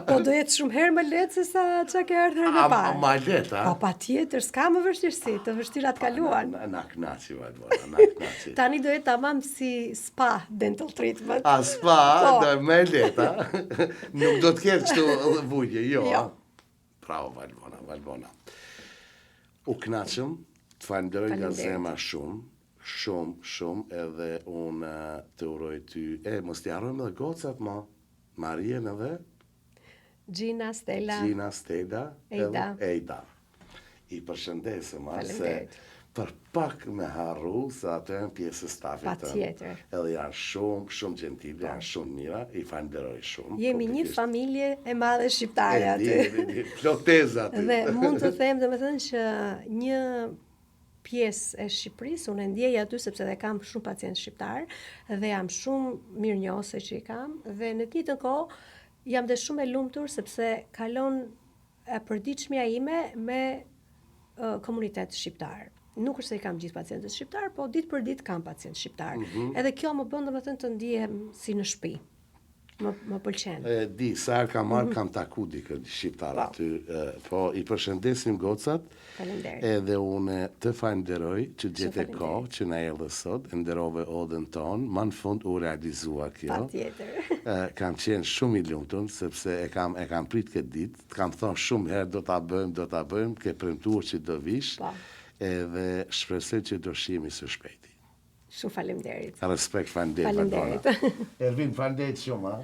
Po do jetë shumë herë më letë se sa që ke ardhër në parë. Ma letë, a? Po pa tjetër, s'ka më vështirësi, të vështirat kaluan. Na knaci, Valbona, na knaci. Tani do jetë tamam si spa dental treatment. A spa, do me letë, a? Nuk do të ketë kështu vujje, jo. Bravo, Valbona. U knaqëm, të falenderoj nga zema shumë, edhe unë të uroj ty, mos t'i harrojmë edhe gocat, Marien edhe? Gjina, Stella, Eida. I përshëndesëm, se për pak me harru, se atë janë pjesë stafit të. Patjetër. Edhe janë shumë gentile, janë shumë mira, i falenderoj shumë. Jemi një familje e madhe shqiptare aty. Ploteza aty. Dhe mund të them, domethënë që një pjesë e Shqipërisë, unë ndjej aty sepse dhe kam shumë pacientë shqiptar dhe jam shumë mirënjohëse që i kam dhe në të njëjtën kohë jam dhe shumë e lumtur sepse kalon e përditshmja ime me komunitet shqiptar. Nuk është se i kam gjithë pacientët shqiptar, po ditë për ditë kam pacientë shqiptar. Edhe kjo më bën domethënë të ndihem si në shtëpi. Më pëlqen. Di, sa herë kam marrë, kam taku dikë shqiptar aty, po i përshëndesim gocat. Faleminderit. Edhe unë të falenderoj që gjete kohë që na erdhe sot, nderove odën tonë, më në fund u realizua kjo. Patjetër. Kam qenë shumë i lumtur sepse e kam prit këtë ditë, kam thonë shumë herë do ta bëjmë, ke premtuar që do vish. Edhe shpresoj që do shihemi së shpejti. Shumë faleminderit. Respekt, falenderit. Faleminderit. Ervin, falenderit shumë, ha?